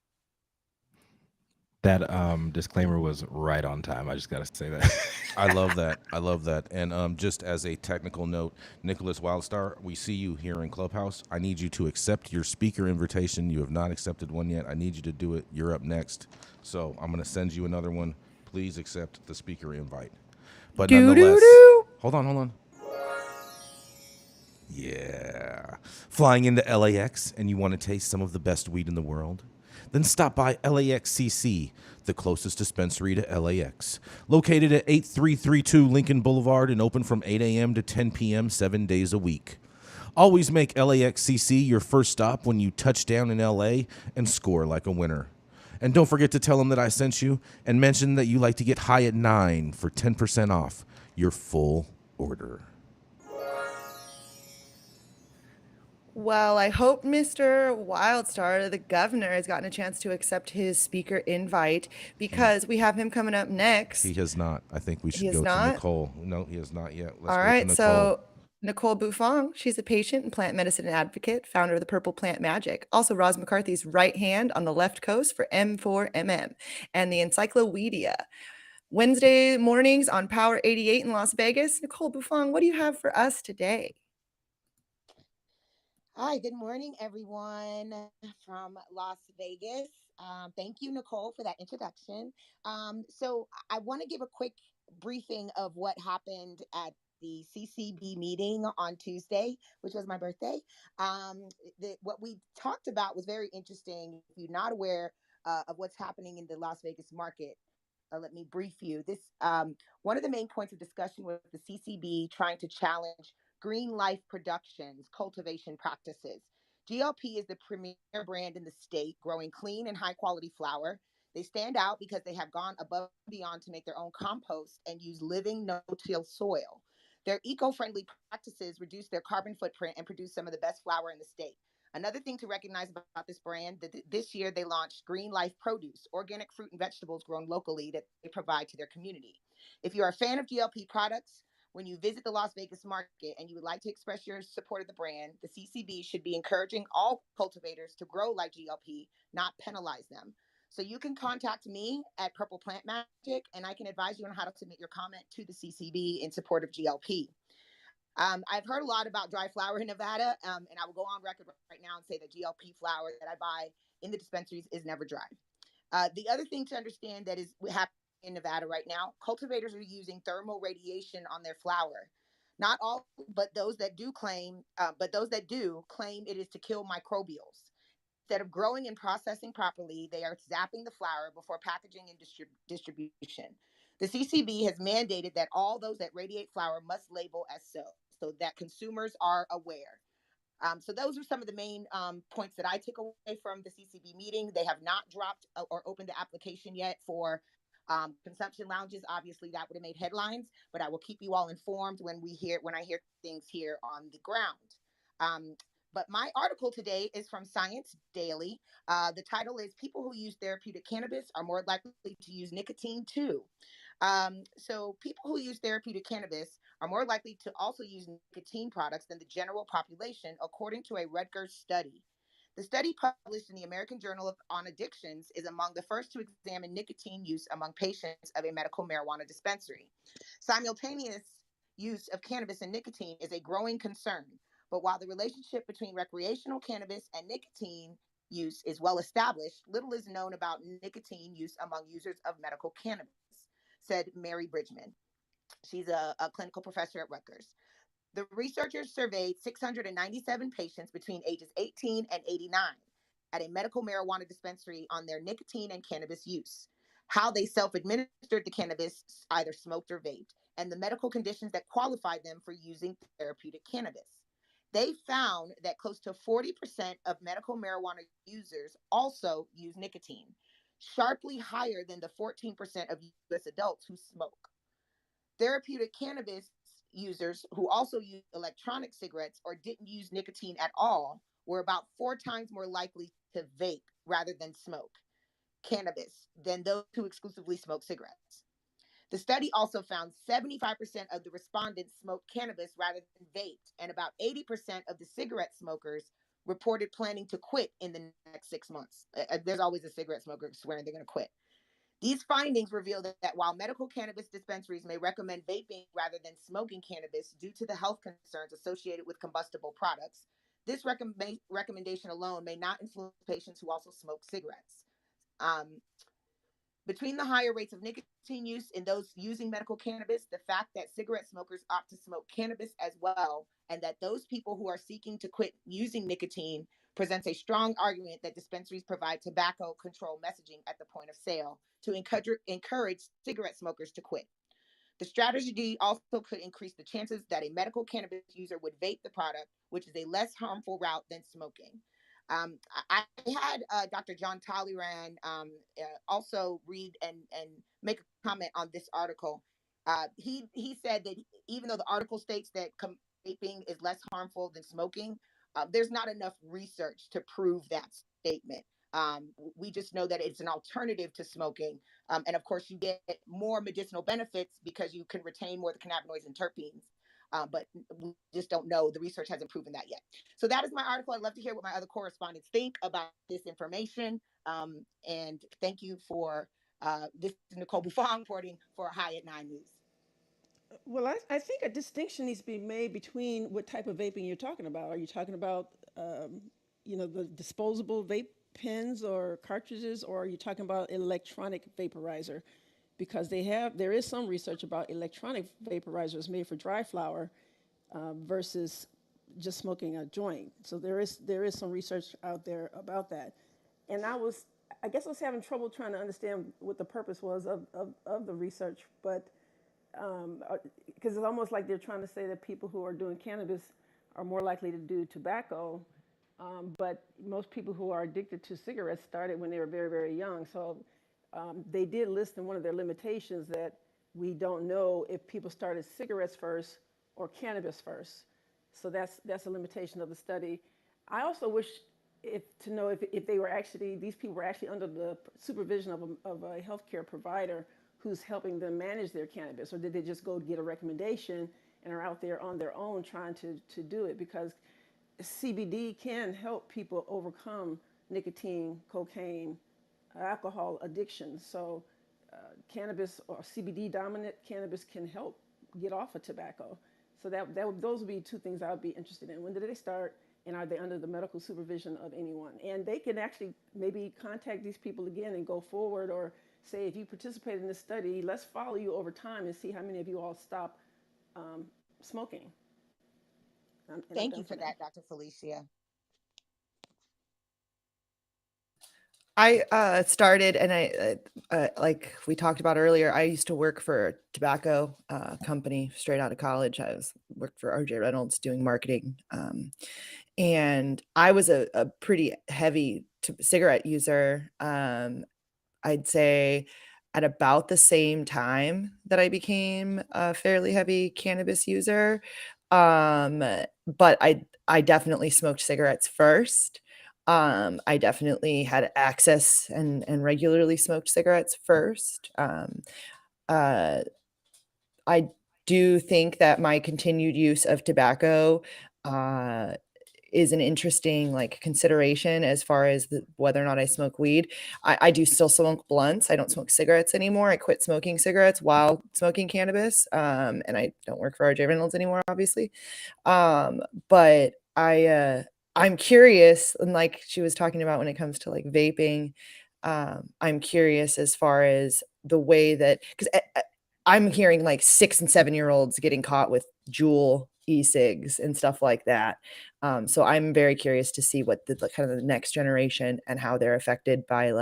That disclaimer was right on time. I just got to say that.
I love that. I love that. And just as a technical note, Nicholas Wildstar, we see you here in Clubhouse. I need you to accept your speaker invitation. You have not accepted one yet. I need you to do it. You're up next. So I'm going to send you another one. Please accept the speaker invite. But nonetheless, hold on. Yeah. Flying into LAX and you want to taste some of the best weed in the world? Then stop by LAXCC, the closest dispensary to LAX. Located at 8332 Lincoln Boulevard and open from 8 a.m. to 10 p.m. 7 days a week. Always make LAXCC your first stop when you touch down in LA and score like a winner. And don't forget to tell them that I sent you and mention that you like to get high at 9 for 10% off your full order.
Well, I hope Mr. Wildstar, the governor, has gotten a chance to accept his speaker invite because we have him coming up next.
He has not. I think we should
has
go
not?
to Nicole. No, he has not yet. Let's
All
go
right,
to Nicole.
so Nicole Buffon, she's a patient and plant medicine advocate, founder of the Purple Plant Magic. Also, Roz McCarthy's right hand on the left coast for M4MM and the Encyclopedia. Wednesday mornings on Power 88 in Las Vegas. Nicole Buffon, what do you have for us today?
Hi, good morning, everyone from Las Vegas. Thank you, Nicole, for that introduction. So I want to give a quick briefing of what happened at the CCB meeting on Tuesday, which was my birthday. What we talked about was very interesting. If you're not aware of what's happening in the Las Vegas market, let me brief you. One of the main points of discussion was the CCB trying to challenge Green Life Productions cultivation practices. GLP is the premier brand in the state, growing clean and high quality flower. They stand out because they have gone above and beyond to make their own compost and use living no-till soil. Their eco-friendly practices reduce their carbon footprint and produce some of the best flower in the state. Another thing to recognize about this brand, that this year they launched Green Life Produce, organic fruit and vegetables grown locally that they provide to their community. If you're a fan of GLP products, when you visit the Las Vegas market and you would like to express your support of the brand, the CCB should be encouraging all cultivators to grow like GLP, not penalize them. So you can contact me at Purple Plant Magic, and I can advise you on how to submit your comment to the CCB in support of GLP. I've heard a lot about dry flower in Nevada, and I will go on record right now and say that GLP flower that I buy in the dispensaries is never dry. The other thing to understand that is happening in Nevada right now, cultivators are using thermal radiation on their flower. Not all, but those that do claim it is to kill microbials. Instead of growing and processing properly, they are zapping the flower before packaging and distribution. The CCB has mandated that all those that radiate flower must label as so that consumers are aware. So those are some of the main points that I took away from the CCB meeting. They have not dropped or opened the application yet for consumption lounges. Obviously, that would have made headlines, but I will keep you all informed when I hear things here on the ground. But my article today is from Science Daily. The title is "People Who Use Therapeutic Cannabis Are More Likely to Use Nicotine Too." So people who use therapeutic cannabis are more likely to also use nicotine products than the general population, according to a Rutgers study. The study published in the American Journal on Addictions is among the first to examine nicotine use among patients of a medical marijuana dispensary. Simultaneous use of cannabis and nicotine is a growing concern, but while the relationship between recreational cannabis and nicotine use is well established, little is known about nicotine use among users of medical cannabis, said Mary Bridgman. She's a clinical professor at Rutgers. The researchers surveyed 697 patients between ages 18 and 89 at a medical marijuana dispensary on their nicotine and cannabis use, how they self-administered the cannabis, either smoked or vaped, and the medical conditions that qualified them for using therapeutic cannabis. They found that close to 40% of medical marijuana users also use nicotine, sharply higher than the 14% of US adults who smoke. Therapeutic cannabis users who also use electronic cigarettes or didn't use nicotine at all were about 4 times more likely to vape rather than smoke cannabis than those who exclusively smoke cigarettes. The study also found 75% of the respondents smoked cannabis rather than vaped, and about 80% of the cigarette smokers reported planning to quit in the next 6 months. There's always a cigarette smoker swearing they're going to quit. These findings reveal that while medical cannabis dispensaries may recommend vaping rather than smoking cannabis due to the health concerns associated with combustible products, this recommendation alone may not influence patients who also smoke cigarettes. Um, Between the higher rates of nicotine use in those using medical cannabis, the fact that cigarette smokers opt to smoke cannabis as well, and that those people who are seeking to quit using nicotine presents a strong argument that dispensaries provide tobacco control messaging at the point of sale to encourage cigarette smokers to quit. The strategy also could increase the chances that a medical cannabis user would vape the product, which is a less harmful route than smoking. I had Dr. John Talleyrand also read and make a comment on this article. He said that even though the article states that vaping is less harmful than smoking, there's not enough research to prove that statement. We just know that it's an alternative to smoking. And of course, you get more medicinal benefits because you can retain more of the cannabinoids and terpenes. But we just don't know. The research hasn't proven that yet. So that is my article. I'd love to hear what my other correspondents think about this information. And thank you for this is Nicole Buffon reporting for High at 9 News.
Well, I think a distinction needs to be made between what type of vaping you're talking about. Are you talking about, the disposable vape pens or cartridges, or are you talking about electronic vaporizer? Because there is some research about electronic vaporizers made for dry flower versus just smoking a joint. So there is some research out there about that. And I guess I was having trouble trying to understand what the purpose was of the research, but because it's almost like they're trying to say that people who are doing cannabis are more likely to do tobacco, but most people who are addicted to cigarettes started when they were very, very young. So they did list in one of their limitations that we don't know if people started cigarettes first or cannabis first. So that's a limitation of the study. I also wish to know if these people were actually under the supervision of a healthcare provider who's helping them manage their cannabis, or did they just go get a recommendation and are out there on their own trying to do it? Because CBD can help people overcome nicotine, cocaine, alcohol addiction. So cannabis or CBD dominant cannabis can help get off of tobacco. So those would be two things I would be interested in. When did they start, and are they under the medical supervision of anyone? And they can actually maybe contact these people again and go forward, or say, if you participate in this study, let's follow you over time and see how many of you all stop smoking.
Thank you for that, Dr. Felicia.
I started, and I like we talked about earlier, I used to work for a tobacco company straight out of college. Worked for RJ Reynolds doing marketing. And I was a pretty heavy cigarette user. I'd say at about the same time that I became a fairly heavy cannabis user. But I definitely smoked cigarettes first. I definitely had access and regularly smoked cigarettes first. I do think that my continued use of tobacco is an interesting consideration as far as whether or not I smoke weed. I do still smoke blunts. I don't smoke cigarettes anymore. I quit smoking cigarettes while smoking cannabis. And I don't work for RJ Reynolds anymore, obviously. But I'm curious, and like she was talking about when it comes to vaping, I'm curious as far as the way that, because I'm hearing 6 and 7 year olds getting caught with Juul e-cigs and stuff like that. So I'm very curious to see what the kind of the next generation and how they're affected by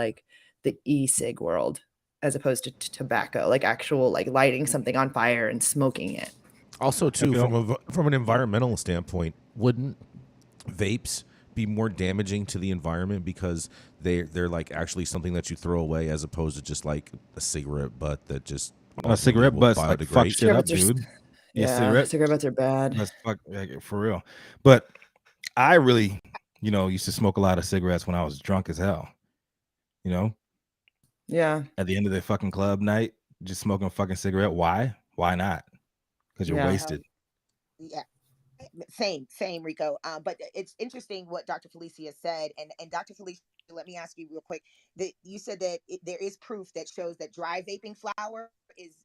the e-cig world, as opposed to tobacco, actual lighting something on fire and smoking it.
Also, too, from an environmental standpoint, wouldn't vapes be more damaging to the environment because they're like actually something that you throw away as opposed to just like a cigarette butt that just
A cigarette
will
butts like fuck
biodegrade?
shit up,
Cigarettes are
dude.
Yeah, cigarette butts are bad.
That's fuck, like, for real. But I really, used to smoke a lot of cigarettes when I was drunk as hell.
Yeah.
At the end of the fucking club night, just smoking a fucking cigarette. Why? Why not? Because you're
Yeah.
wasted.
Yeah. Same, Rico. But it's interesting what Dr. Felicia said, and Dr. Felicia, let me ask you real quick. That you said that there is proof that shows that dry vaping flower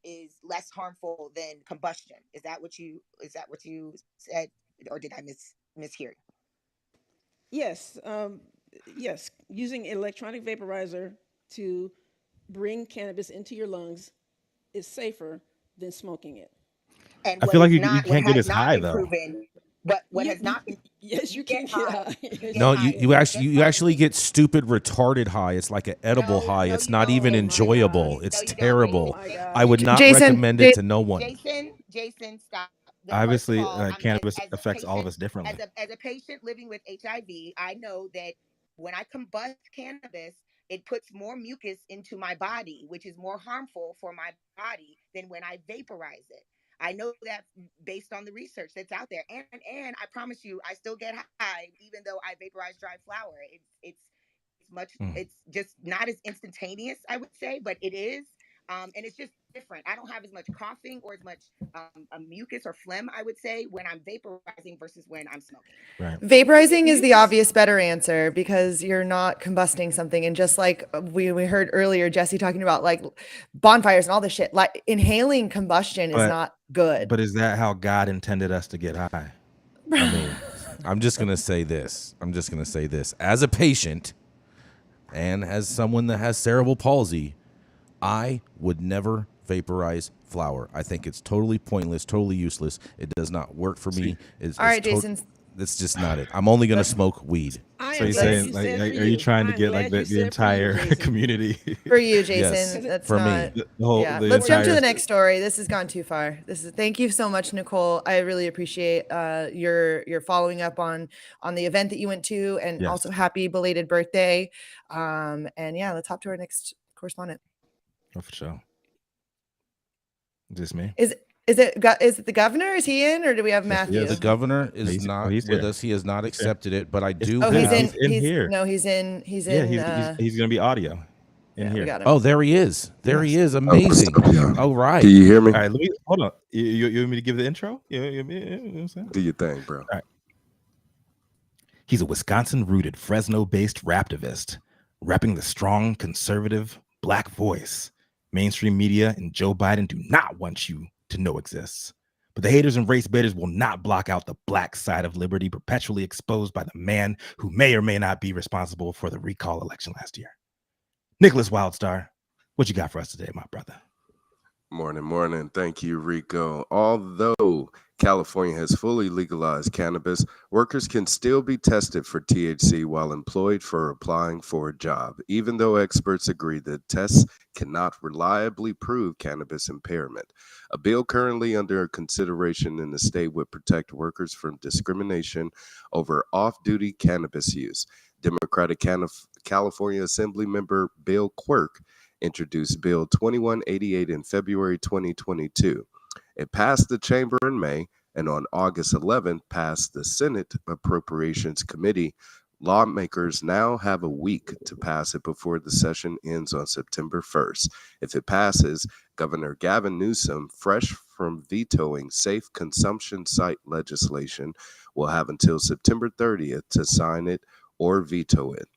is less harmful than combustion. Is that what you said, or did I mishear?
Yes, yes. Using electronic vaporizer to bring cannabis into your lungs is safer than smoking it.
And
I
what
feel like
is
you
not, what
can't get
has
as
not
high
been
though.
proven, what has not been,
yes, you can
get
get
high.
high.
You get
No,
high.
you actually
Just
actually
fine.
get stupid retarded high. It's like an edible high.
No,
It's
you
not
don't,
even
Oh
Jason.
my God.
enjoyable.
No,
It's
you don't,
terrible.
Oh my
Jason.
God.
I would not
Jason,
recommend it to no one.
Jason, stop. First of
Obviously,
all,
cannabis
as a
affects all of
patient,
us differently.
as a patient living with HIV, I know that when I combust cannabis, it puts more mucus into my body, which is more harmful for my body than when I vaporize it. I know that based on the research that's out there, and I promise you, I still get high even though I vaporize dry flower. It's just not as instantaneous, I would say, but it is. And it's just different. I don't have as much coughing or as much a mucus or phlegm, I would say, when I'm vaporizing versus when I'm smoking.
Right.
Vaporizing is the
Mucus-
obvious better answer because you're not combusting something. And just like we heard earlier, Jesse talking about like bonfires and all this shit, like inhaling combustion is
But-
not good.
But is that how God intended us to get high?
I mean, I'm just gonna say this. As a patient and as someone that has cerebral palsy, I would never vaporize flour. I think it's totally pointless, totally useless. It does not work for me.
All right, Jason.
That's just not it. I'm only gonna smoke weed.
I
So
am
you're
glad
saying,
you
like,
said for
are you trying to
I'm
get like
glad you
the
said for you,
entire
Jason.
community?
For you,
Yes,
Jason, that's
for me.
not.
The whole,
Yeah,
the
let's jump to
entire-
the next story. This has gone too far. Thank you so much, Nicole. I really appreciate your following up on the event that you went to, and
Yes.
also happy belated birthday. And yeah, let's hop to our next correspondent.
Oh, for sure. Just me.
Is it the governor? Is he in, or do we have
Yes, he
Matthew?
is.
The governor is
He's-
not
he's
with
here.
us. He has not
He's here.
accepted it, but I do
Oh, he's
have.
in.
He's in here.
No, he's in. He's
Yeah,
in.
he's gonna be audio in
yeah, we
here.
got him.
Oh, there he is. There he
Yes.
is. Amazing.
Yeah.
All right.
Do you hear me?
All right, let me hold on. You want me to give the intro? You know what I'm saying?
Do your thing, bro.
All right. He's a Wisconsin-rooted, Fresno-based raptivist, repping the strong, conservative, black voice mainstream media and Joe Biden do not want you to know exists. But the haters and race baiters will not block out the black side of liberty perpetually exposed by the man who may or may not be responsible for the recall election last year. Nicholas Wildstar, what you got for us today, my brother?
Morning. Thank you, Rico. Although California has fully legalized cannabis, workers can still be tested for THC while employed for applying for a job, even though experts agree that tests cannot reliably prove cannabis impairment. A bill currently under consideration in the state would protect workers from discrimination over off-duty cannabis use. Democratic California Assembly member Bill Quirk introduced Bill 2188 in February 2022. It passed the chamber in May, and on August 11th passed the Senate Appropriations Committee. Lawmakers now have a week to pass it before the session ends on September 1st. If it passes, Governor Gavin Newsom, fresh from vetoing safe consumption site legislation, will have until September 30th to sign it or veto it.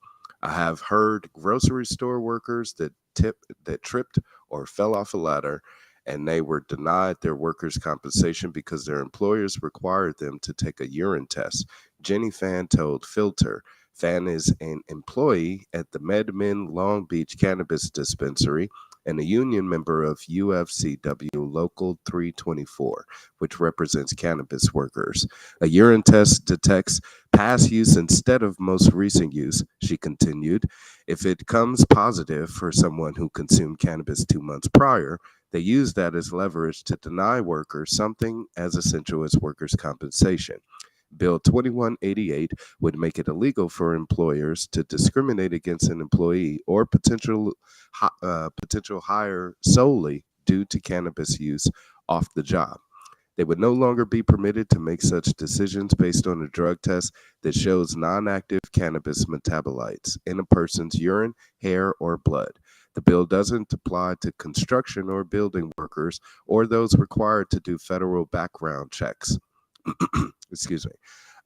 I have heard grocery store workers that tripped or fell off a ladder and they were denied their workers' compensation because their employers required them to take a urine test. Jenny Fan told Filter. Fan is an employee at the MedMen Long Beach Cannabis Dispensary and a union member of UFCW Local 324, which represents cannabis workers. A urine test detects past use instead of most recent use, she continued. If it comes positive for someone who consumed cannabis 2 months prior, they use that as leverage to deny workers something as essential as workers' compensation. Bill 2188 would make it illegal for employers to discriminate against an employee or potential hire solely due to cannabis use off the job. They would no longer be permitted to make such decisions based on a drug test that shows non-active cannabis metabolites in a person's urine, hair, or blood. The bill doesn't apply to construction or building workers or those required to do federal background checks. Excuse me.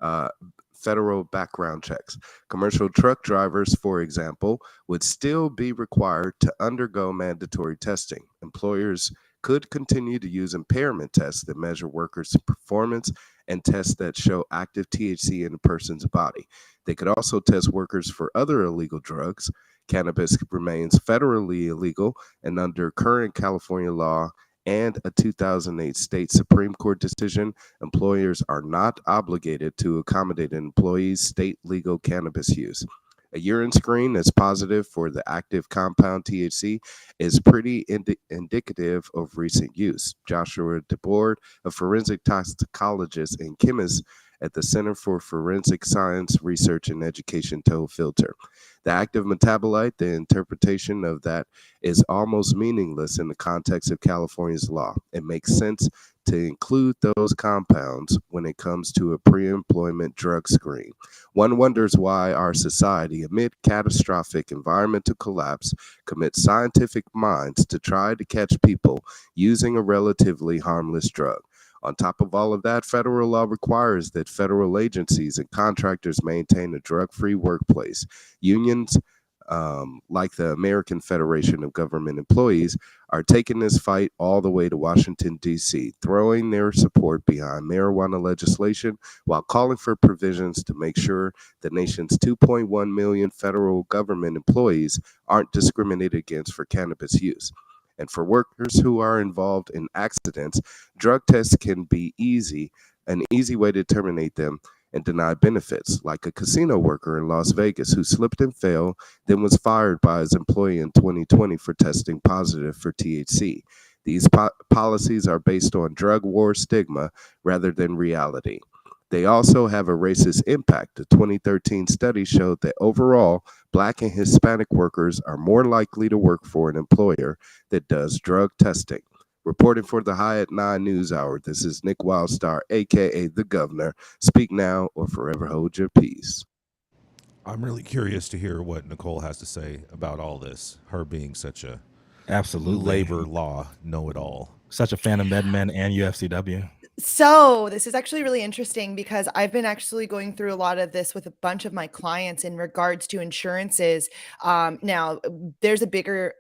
Uh, Federal background checks. Commercial truck drivers, for example, would still be required to undergo mandatory testing. Employers could continue to use impairment tests that measure workers' performance and tests that show active THC in a person's body. They could also test workers for other illegal drugs. Cannabis remains federally illegal, and under current California law and a 2008 state Supreme Court decision, employers are not obligated to accommodate an employee's state legal cannabis use. A urine screen that's positive for the active compound THC is pretty indicative of recent use. Joshua DeBoard, a forensic toxicologist and chemist at the Center for Forensic Science Research and Education, told Filter. The active metabolite, the interpretation of that is almost meaningless in the context of California's law. It makes sense to include those compounds when it comes to a pre-employment drug screen. One wonders why our society, amid catastrophic environmental collapse, commits scientific minds to try to catch people using a relatively harmless drug. On top of all of that, federal law requires that federal agencies and contractors maintain a drug-free workplace. Unions, like the American Federation of Government Employees, are taking this fight all the way to Washington, D.C., throwing their support behind marijuana legislation while calling for provisions to make sure the nation's 2.1 million federal government employees aren't discriminated against for cannabis use. And for workers who are involved in accidents, drug tests can be an easy way to terminate them and deny benefits, like a casino worker in Las Vegas who slipped and fell, then was fired by his employer in 2020 for testing positive for THC. These policies are based on drug war stigma rather than reality. They also have a racist impact. A 2013 study showed that overall, Black and Hispanic workers are more likely to work for an employer that does drug testing. Reporting for the High at 9 News Hour, this is Nick Wildstar, a.k.a. The Governor. Speak now or forever hold your peace.
I'm really curious to hear what Nicole has to say about all this, her being such a
Absolutely.
labor law know-it-all.
Such a fan of MedMen and UFCW.
So this is actually really interesting because I've been actually going through a lot of this with a bunch of my clients in regards to insurances. Now, there's a bigger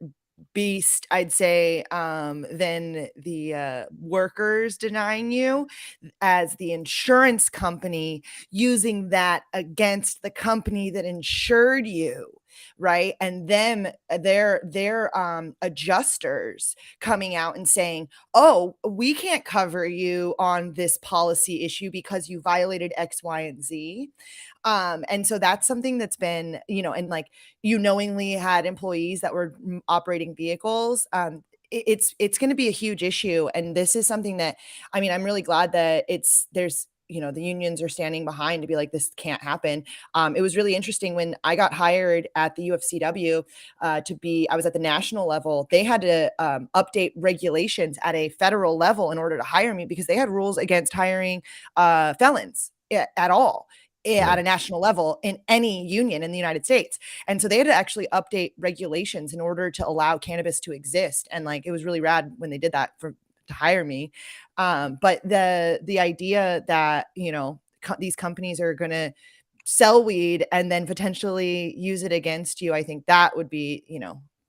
beast, I'd say, than the workers denying you, as the insurance company using that against the company that insured you. Right. And them, their adjusters coming out and saying, oh, we can't cover you on this policy issue because you violated X, Y, and Z. And so that's something that's been, and like you knowingly had employees that were operating vehicles. It's going to be a huge issue. And this is something that, I'm really glad that there's, the unions are standing behind to be like, this can't happen. It was really interesting when I got hired at the UFCW I was at the national level. They had to update regulations at a federal level in order to hire me because they had rules against hiring felons at all. At a national level in any union in the United States. And so they had to actually update regulations in order to allow cannabis to exist. And like, it was really rad when they did that to hire me. But the idea that, these companies are going to sell weed and then potentially use it against you, I think that would be,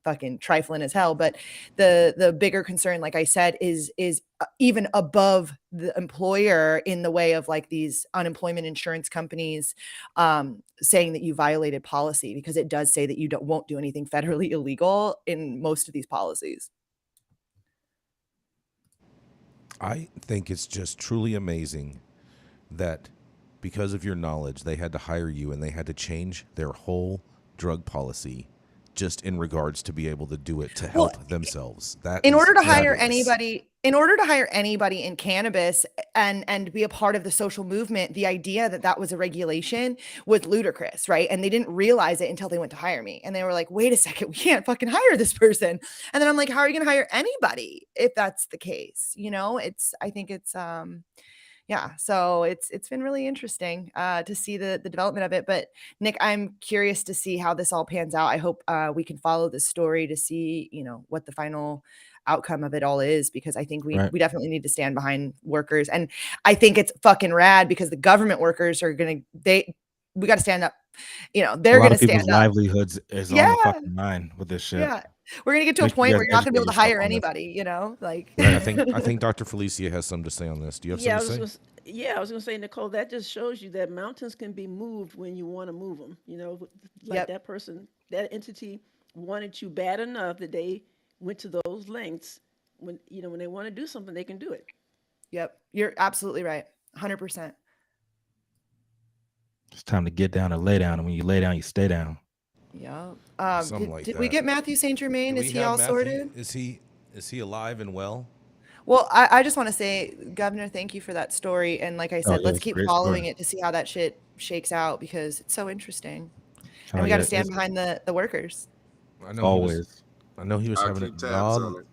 fucking trifling as hell. But the bigger concern, like I said, is even above the employer in the way of like these unemployment insurance companies saying that you violated policy, because it does say that you won't do anything federally illegal in most of these policies.
I think it's just truly amazing that because of your knowledge, they had to hire you and they had to change their whole drug policy just in regards to be able to do it to
Well,
help themselves. That
in
is
order to hire
fabulous.
anybody in cannabis and be a part of the social movement, the idea that that was a regulation was ludicrous, right? And they didn't realize it until they went to hire me, and they were like, wait a second, we can't fucking hire this person. And then I'm like, how are you going to hire anybody if that's the case? I think it's yeah, so it's been really interesting to see the development of it. But Nick, I'm curious to see how this all pans out. I hope we can follow this story to see what the final outcome of it all is, because I think we definitely need to stand behind workers. And I think it's fucking rad because the government workers are we got to stand up. They're going to stand
people's
up.
livelihoods is on the fucking line with this shit.
Yeah, we're gonna get to a
Make sure
point
you
where
guys
you're not gonna be able
educate
to hire
yourself on this.
anybody. Like
Right. I think Dr. Felicia has something to say on this. Do you have
Yeah, I
something
was
to say?
I was gonna say, Nicole, that just shows you that mountains can be moved when you want to move them. Like
Yep.
that person, that entity wanted you bad enough that they went to those lengths. When they want to do something, they can do it.
Yep, you're absolutely right, 100%.
It's time to get down and lay down, and when you lay down, you stay down.
Yeah.
Something like
Did we
that.
get Matthew St. Germain?
Do
Is
we
he
have
all
Matthew?
sorted?
Is he alive and well?
Well, I just want to say, Governor, thank you for that story. And like I said,
yeah,
let's
it's a
keep
great
following
story.
it to see how that shit shakes out, because it's so interesting.
Oh,
And we got to
yeah,
stand
it's
behind the workers.
I know
always.
he was
I'll
having a
keep tabs on
job.
it.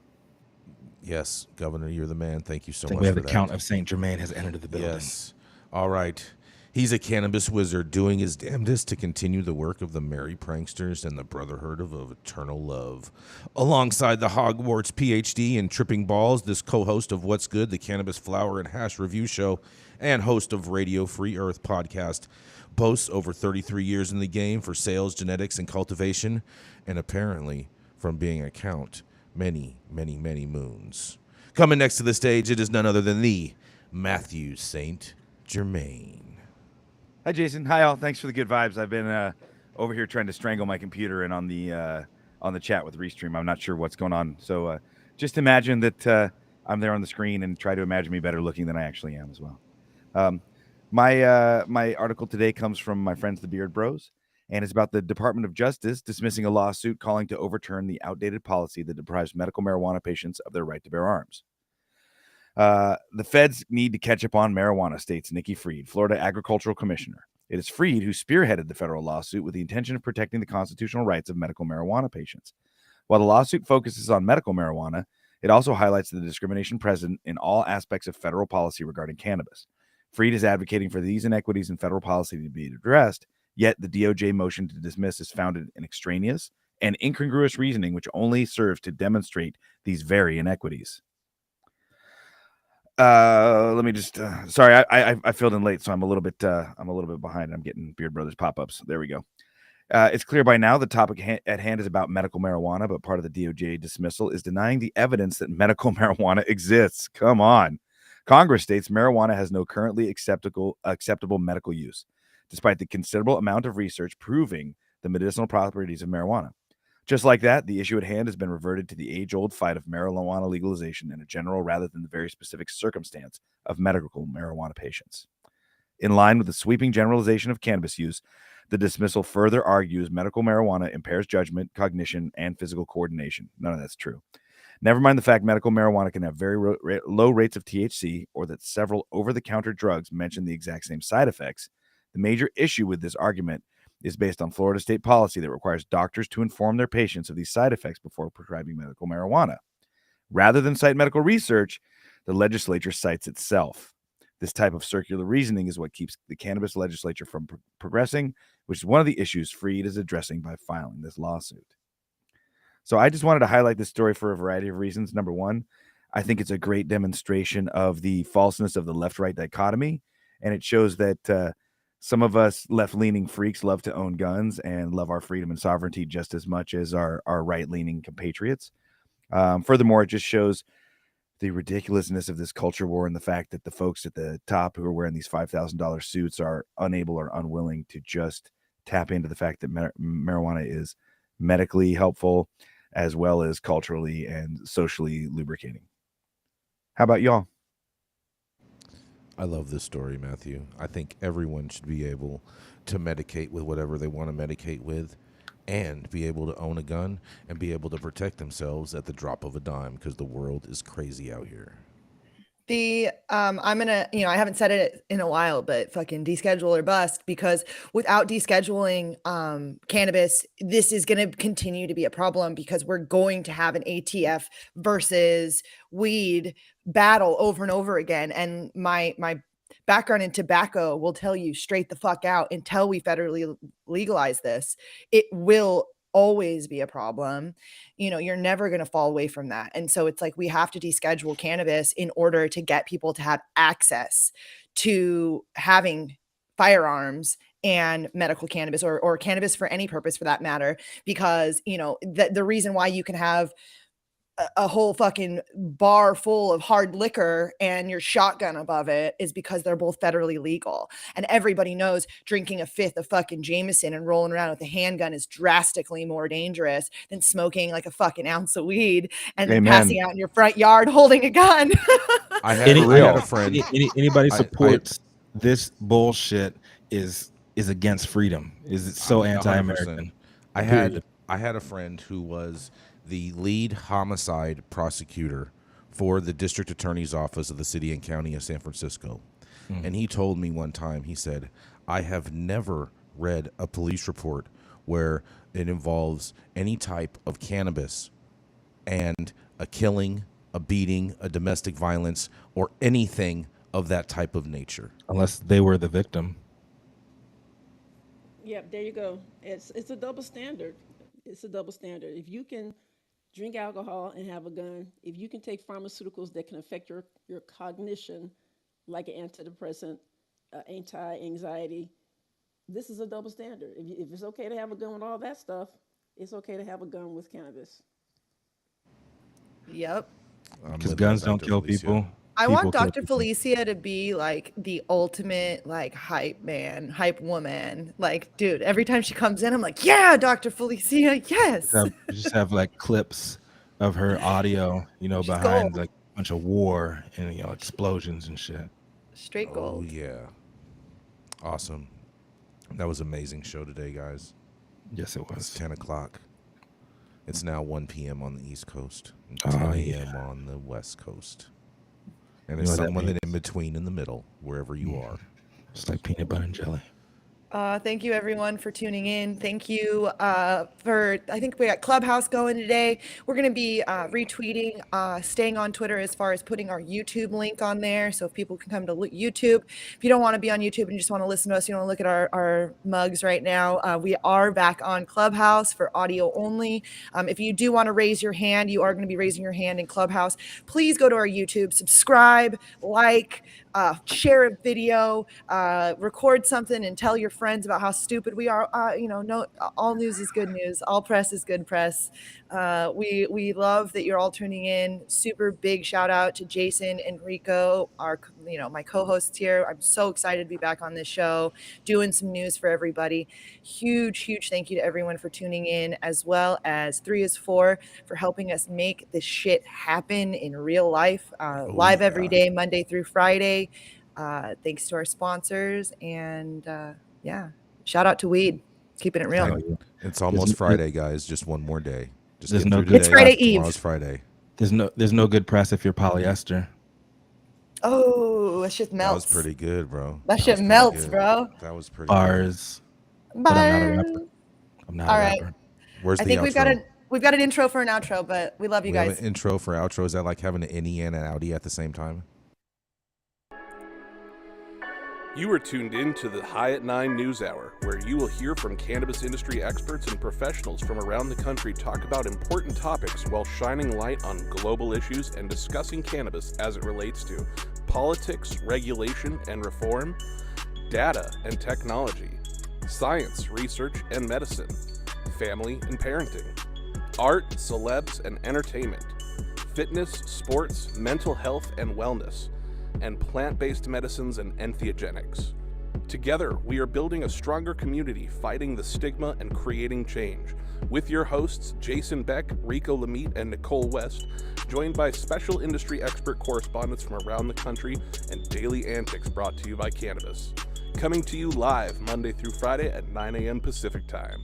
Yes, Governor, you're the man. Thank you so
I think
much
we have
for
the
that.
Count of Saint Germain has entered the building.
Yes. All right. He's a cannabis wizard doing his damnedest to continue the work of the merry pranksters and the brotherhood of eternal love. Alongside the Hogwarts PhD in tripping balls, this co-host of What's Good, the Cannabis Flower and Hash Review Show, and host of Radio Free Earth podcast, boasts over 33 years in the game for sales, genetics, and cultivation, and apparently from being a count many, many, many moons. Coming next to the stage, it is none other than the Matthew St. Germain.
Hi, Jason. Hi, all. Thanks for the good vibes. I've been over here trying to strangle my computer and on the chat with Restream. I'm not sure what's going on. So just imagine that I'm there on the screen and try to imagine me better looking than I actually am as well. My article today comes from my friends, the Beard Bros, and it's about the Department of Justice dismissing a lawsuit calling to overturn the outdated policy that deprives medical marijuana patients of their right to bear arms. The feds need to catch up on marijuana, states Nikki Fried, Florida Agricultural Commissioner. It is Fried who spearheaded the federal lawsuit with the intention of protecting the constitutional rights of medical marijuana patients. While the lawsuit focuses on medical marijuana, it also highlights the discrimination present in all aspects of federal policy regarding cannabis. Fried is advocating for these inequities in federal policy to be addressed, yet the DOJ motion to dismiss is founded in extraneous and incongruous reasoning, which only serves to demonstrate these very inequities. Let me just sorry, I filled in late, so I'm a little bit behind. I'm getting Beard Brothers pop-ups. There we go. It's clear by now the topic at hand is about medical marijuana, but part of the DOJ dismissal is denying the evidence that medical marijuana exists. Come on. Congress states marijuana has no currently acceptable medical use, despite the considerable amount of research proving the medicinal properties of marijuana. Just like that, the issue at hand has been reverted to the age-old fight of marijuana legalization in a general rather than the very specific circumstance of medical marijuana patients. In line with the sweeping generalization of cannabis use, the dismissal further argues medical marijuana impairs judgment, cognition, and physical coordination. None of that's true. Never mind the fact medical marijuana can have very low rates of THC, or that several over-the-counter drugs mention the exact same side effects. The major issue with this argument is based on Florida state policy that requires doctors to inform their patients of these side effects before prescribing medical marijuana. Rather than cite medical research, the legislature cites itself. This type of circular reasoning is what keeps the cannabis legislature from progressing, which is one of the issues Fried is addressing by filing this lawsuit. So I just wanted to highlight this story for a variety of reasons. Number one, I think it's a great demonstration of the falseness of the left-right dichotomy, and it shows that some of us left-leaning freaks love to own guns and love our freedom and sovereignty just as much as our right-leaning compatriots. Furthermore, it just shows the ridiculousness of this culture war and the fact that the folks at the top who are wearing these $5,000 suits are unable or unwilling to just tap into the fact that marijuana is medically helpful as well as culturally and socially lubricating. How about y'all?
I love this story, Matthew. I think everyone should be able to medicate with whatever they want to medicate with. and be able to own a gun and be able to protect themselves at the drop of a dime, because the world is crazy out here.
I'm gonna, I haven't said it in a while, but fucking deschedule or bust, because without descheduling cannabis, this is gonna continue to be a problem, because we're going to have an ATF versus weed battle over and over again. And my background in tobacco will tell you straight the fuck out, until we federally legalize this, it will always be a problem. You're never going to fall away from that. And so it's like, we have to deschedule cannabis in order to get people to have access to having firearms and medical cannabis, or cannabis for any purpose for that matter. Because, the reason why you can have a whole fucking bar full of hard liquor and your shotgun above it is because they're both federally legal. And everybody knows drinking a fifth of fucking Jameson and rolling around with a handgun is drastically more dangerous than smoking like a fucking ounce of weed and then
Amen.
passing out in your front yard holding a gun.
I had a friend.
Anybody
I-
supports this bullshit is against freedom. Is so
100%.
anti-American.
I had a friend who was the lead homicide prosecutor for the district attorney's office of the city and county of San Francisco. And he told me one time, he said, I have never read a police report where it involves any type of cannabis and a killing, a beating, a domestic violence, or anything of that type of nature.
Unless they were the victim.
Yep, there you go. It's a double standard. It's a double standard. If you can drink alcohol and have a gun, if you can take pharmaceuticals that can affect your cognition, like an antidepressant, anti-anxiety, this is a double standard. If it's okay to have a gun with all that stuff, it's okay to have a gun with cannabis.
Yep.
Because guns don't kill people.
I want
People kill
Dr.
people.
Felicia to be like the ultimate like hype man, hype woman. Like, dude, every time she comes in, I'm like, yeah, Dr. Felicia, yes.
Just have like clips of her audio,
She's
behind
gold.
like a bunch of war and explosions and shit.
Straight
Oh,
gold.
yeah. Awesome. That was an amazing show today, guys.
Yes, it
It's
was.
10 o'clock. It's now 1 p.m. on the East Coast and
Oh,
10
yeah.
a.m. on the West Coast. And
You
it's
know what that
someone
means.
in between, in the middle, wherever you are.
Just like peanut butter and jelly.
Thank you everyone for tuning in. Thank you I think we got Clubhouse going today. We're going to be retweeting, staying on Twitter as far as putting our YouTube link on there. So if people can come to YouTube, if you don't want to be on YouTube and just want to listen to us, you want to look at our mugs right now. We are back on Clubhouse for audio only. If you do want to raise your hand, you are going to be raising your hand in Clubhouse. Please go to our YouTube, subscribe, like, share a video, record something and tell your friends about how stupid we are. No, all news is good news. All press is good press. We love that you're all tuning in. Super big shout out to Jason and Rico, my co-hosts here. I'm so excited to be back on this show, doing some news for everybody. Huge thank you to everyone for tuning in, as well as 3 is 4 for helping us make this shit happen in real life, live every day, Monday through Friday. Thanks to our sponsors, and shout out to weed, keeping it real.
It's almost Friday, guys. Just one more day. Just
There's
get
no
through
good
today.
It's Friday Eve.
Tomorrow's Friday.
There's no good press if you're polyester.
Oh, that shit melts.
That was pretty good, bro.
That shit
was pretty
melts,
good.
bro.
That was pretty
Bars.
good.
But I'm not a
Bye.
rapper. I'm not
All
a
right.
rapper.
Where's
I
the
think
outro?
we've got an intro for an outro, but we love you
We have
guys.
an intro for outro. Is that like having an Innie and an Audi at the same time?
You are tuned in to the High at 9 News Hour, where you will hear from cannabis industry experts and professionals from around the country talk about important topics while shining light on global issues and discussing cannabis as it relates to politics, regulation and reform, data and technology, science, research and medicine, family and parenting, art, celebs and entertainment, fitness, sports, mental health and wellness, and plant-based medicines and enthogenics. Together, we are building a stronger community, fighting the stigma and creating change. With your hosts, Jason Beck, Rico Lamitte, and Nichole West, joined by special industry expert correspondents from around the country and daily antics brought to you by Cannabis. Coming to you live Monday through Friday at 9 a.m. Pacific Time.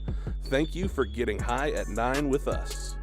Thank you for getting high at 9 with us.